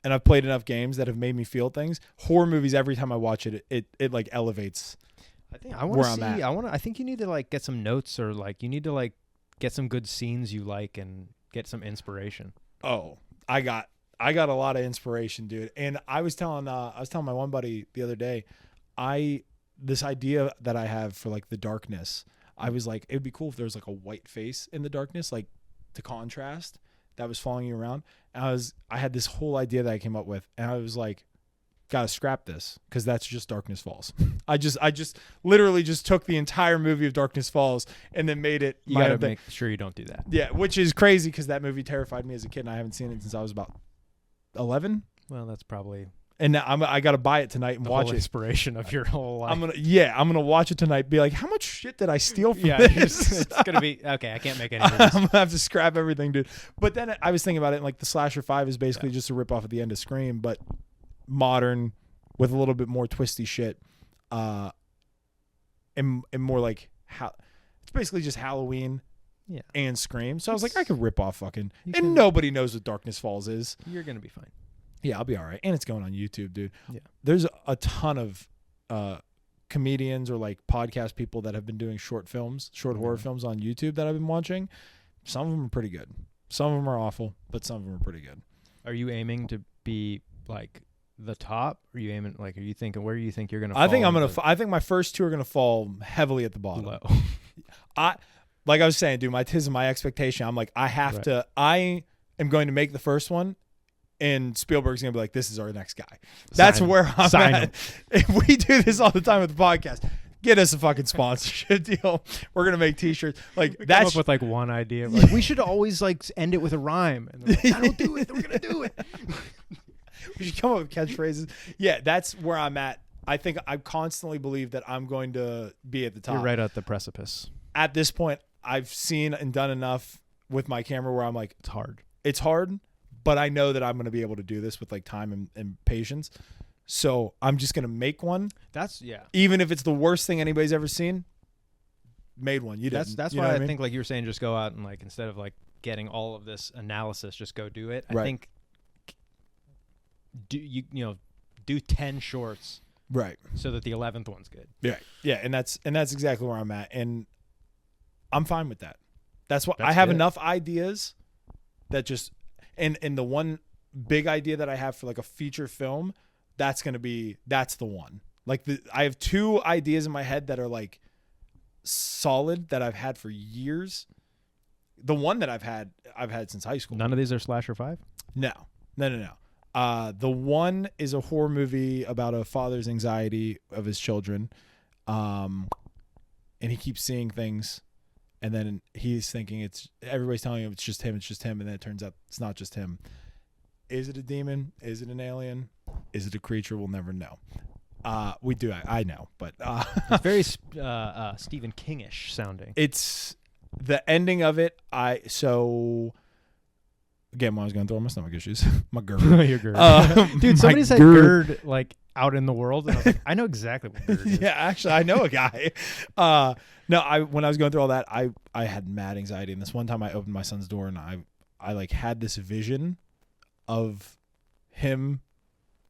and I've played enough games that have made me feel things. Horror movies, every time I watch it, it like elevates. I think you need to like get some notes, or like you need to like get some good scenes you like and get some inspiration. Oh, I got a lot of inspiration, dude. And I was telling my one buddy the other day, this idea that I have for like the darkness, I was like, it would be cool if there was like a white face in the darkness, like to contrast, that was following you around. And I had this whole idea that I came up with, and I was like, gotta scrap this because that's just Darkness Falls. I just literally just took the entire movie of Darkness Falls and then made it. You gotta make sure you don't do that. Yeah, which is crazy because that movie terrified me as a kid, and I haven't seen it since I was about 11. Well, that's probably. And now I got to buy it tonight and watch it. Inspiration of your whole life. I'm gonna watch it tonight. Be like, how much shit did I steal from this? It's gonna be okay. I can't make any. I'm gonna have to scrap everything, dude. But then I was thinking about it, and like the Slasher 5 is basically just a rip off at the end of Scream, but modern with a little bit more twisty shit, and more like how It's basically just Halloween and Scream. So I was like, I could rip off fucking... And nobody knows what Darkness Falls is. You're going to be fine. Yeah, I'll be all right. And it's going on YouTube, dude. Yeah. There's a ton of comedians or like podcast people that have been doing short horror films on YouTube that I've been watching. Some of them are pretty good. Some of them are awful, but some of them are pretty good. Are you aiming to be like the top? Are you aiming like? Are you thinking where do you think you're gonna? I think I think my first two are gonna fall heavily at the bottom. Low. Like I was saying, dude. My expectation. I'm like, I have to. I am going to make the first one, and Spielberg's gonna be like, this is our next guy. That's where I'm at. If we do this all the time with the podcast, get us a fucking sponsorship deal. We're gonna make T-shirts. Like we that's come up with like one idea. Like, we should always like end it with a rhyme. And they're like, I don't do it. We're gonna do it. We should come up with catchphrases. Yeah, that's where I'm at. I think I constantly believe that I'm going to be at the top. You're right at the precipice. At this point, I've seen and done enough with my camera where I'm like, it's hard. It's hard, but I know that I'm going to be able to do this with like time and patience. So I'm just going to make one. Even if it's the worst thing anybody's ever seen, made one. That's why I think like you were saying, just go out and like, instead of like getting all of this analysis, just go do it. I think do 10 shorts. Right. So that the 11th one's good. Yeah. Yeah. And that's exactly where I'm at. And I'm fine with that. That's what I have enough ideas that just, and the one big idea that I have for like a feature film, that's the one. Like I have two ideas in my head that are like solid that I've had for years. The one that I've had since high school. None of these are Slasher 5? No. The one is a horror movie about a father's anxiety of his children. And he keeps seeing things, and then he's thinking everybody's telling him it's just him, and then it turns out it's not just him. Is it a demon? Is it an alien? Is it a creature? We'll never know. I know, but it's very Stephen King-ish sounding. It's the ending of it. Again, when I was going through all my stomach issues, my GERD. Your GERD. Dude, somebody said GERD like out in the world, and I was like, I know exactly what GERD is. Yeah, actually, I know a guy. When I was going through all that, I had mad anxiety, and this one time I opened my son's door, and I like had this vision of him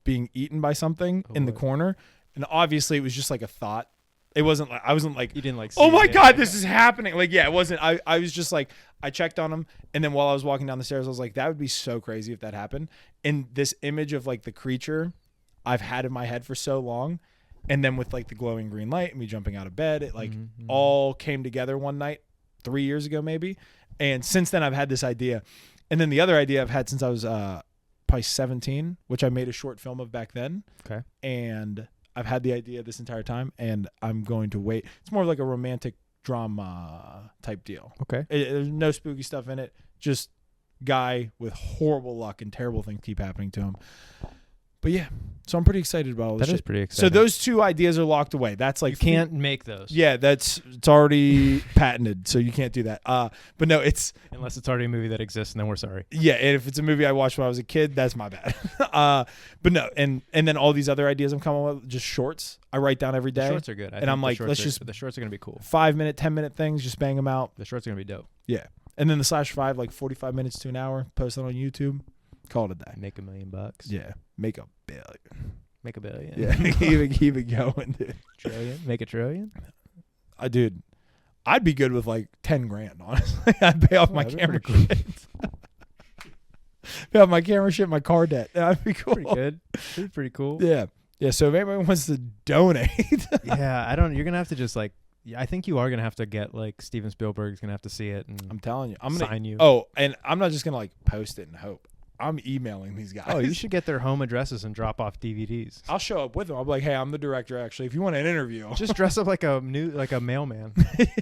being eaten by something in the corner, and obviously it was just like a thought. It wasn't like, I wasn't like, you didn't like, oh my God, this is happening. Like, yeah, it wasn't, I was just like, I checked on him. And then while I was walking down the stairs, I was like, that would be so crazy if that happened. And this image of like the creature I've had in my head for so long. And then with like the glowing green light and me jumping out of bed, it like all came together one night 3 years ago, maybe. And since then I've had this idea. And then the other idea I've had since I was probably 17, which I made a short film of back then. Okay. And I've had the idea this entire time, and I'm going to wait. It's more like a romantic drama type deal. Okay. There's no spooky stuff in it. Just guy with horrible luck and terrible things keep happening to him. But yeah, so I'm pretty excited about all this. That is pretty exciting. So those two ideas are locked away. That's like you can't make those. Yeah, it's already patented, so you can't do that. But no, it's unless it's already a movie that exists, and then we're sorry. Yeah, and if it's a movie I watched when I was a kid, that's my bad. But no, and then all these other ideas I'm coming with, just shorts. I write down every day. The shorts are good. And I'm like, the shorts are gonna be cool. 5-minute, 10-minute things, just bang them out. The shorts are gonna be dope. Yeah, and then the /5, like 45 minutes to an hour, post it on YouTube. Call it a day. Make $1 million. Yeah, make $1 billion. Make $1 billion. Yeah, keep it going, dude. Trillion. Make $1 trillion. Dude, I'd be good with like 10 grand. Honestly, I'd pay off my camera shit. Pay off my camera shit, my car debt. That'd be cool. Pretty good. Pretty cool. Yeah. So if anybody wants to donate, yeah, You're gonna have to just like. Yeah, I think you are gonna have to get like Steven Spielberg's gonna have to see it. And I'm telling you, I'm gonna sign you. Oh, and I'm not just gonna like post it and hope. I'm emailing these guys. Oh, you should get their home addresses and drop off DVDs. I'll show up with them. I'll be like, hey, I'm the director. Actually, if you want an interview, just dress up like a mailman.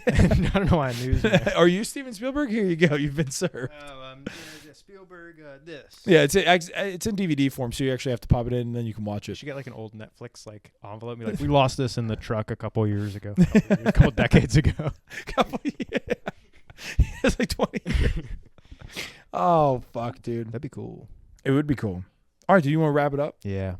I don't know why a newsman. Are you Steven Spielberg? Here you go. You've been served. Spielberg. This. Yeah, it's in DVD form, so you actually have to pop it in, and then you can watch it. You should get like an old Netflix like envelope. Be like, we lost this in the truck a couple years ago, a couple decades ago. It's like 20 years. Oh fuck, dude, that'd be cool. It would be cool. All right, do you want to wrap it up? Yeah.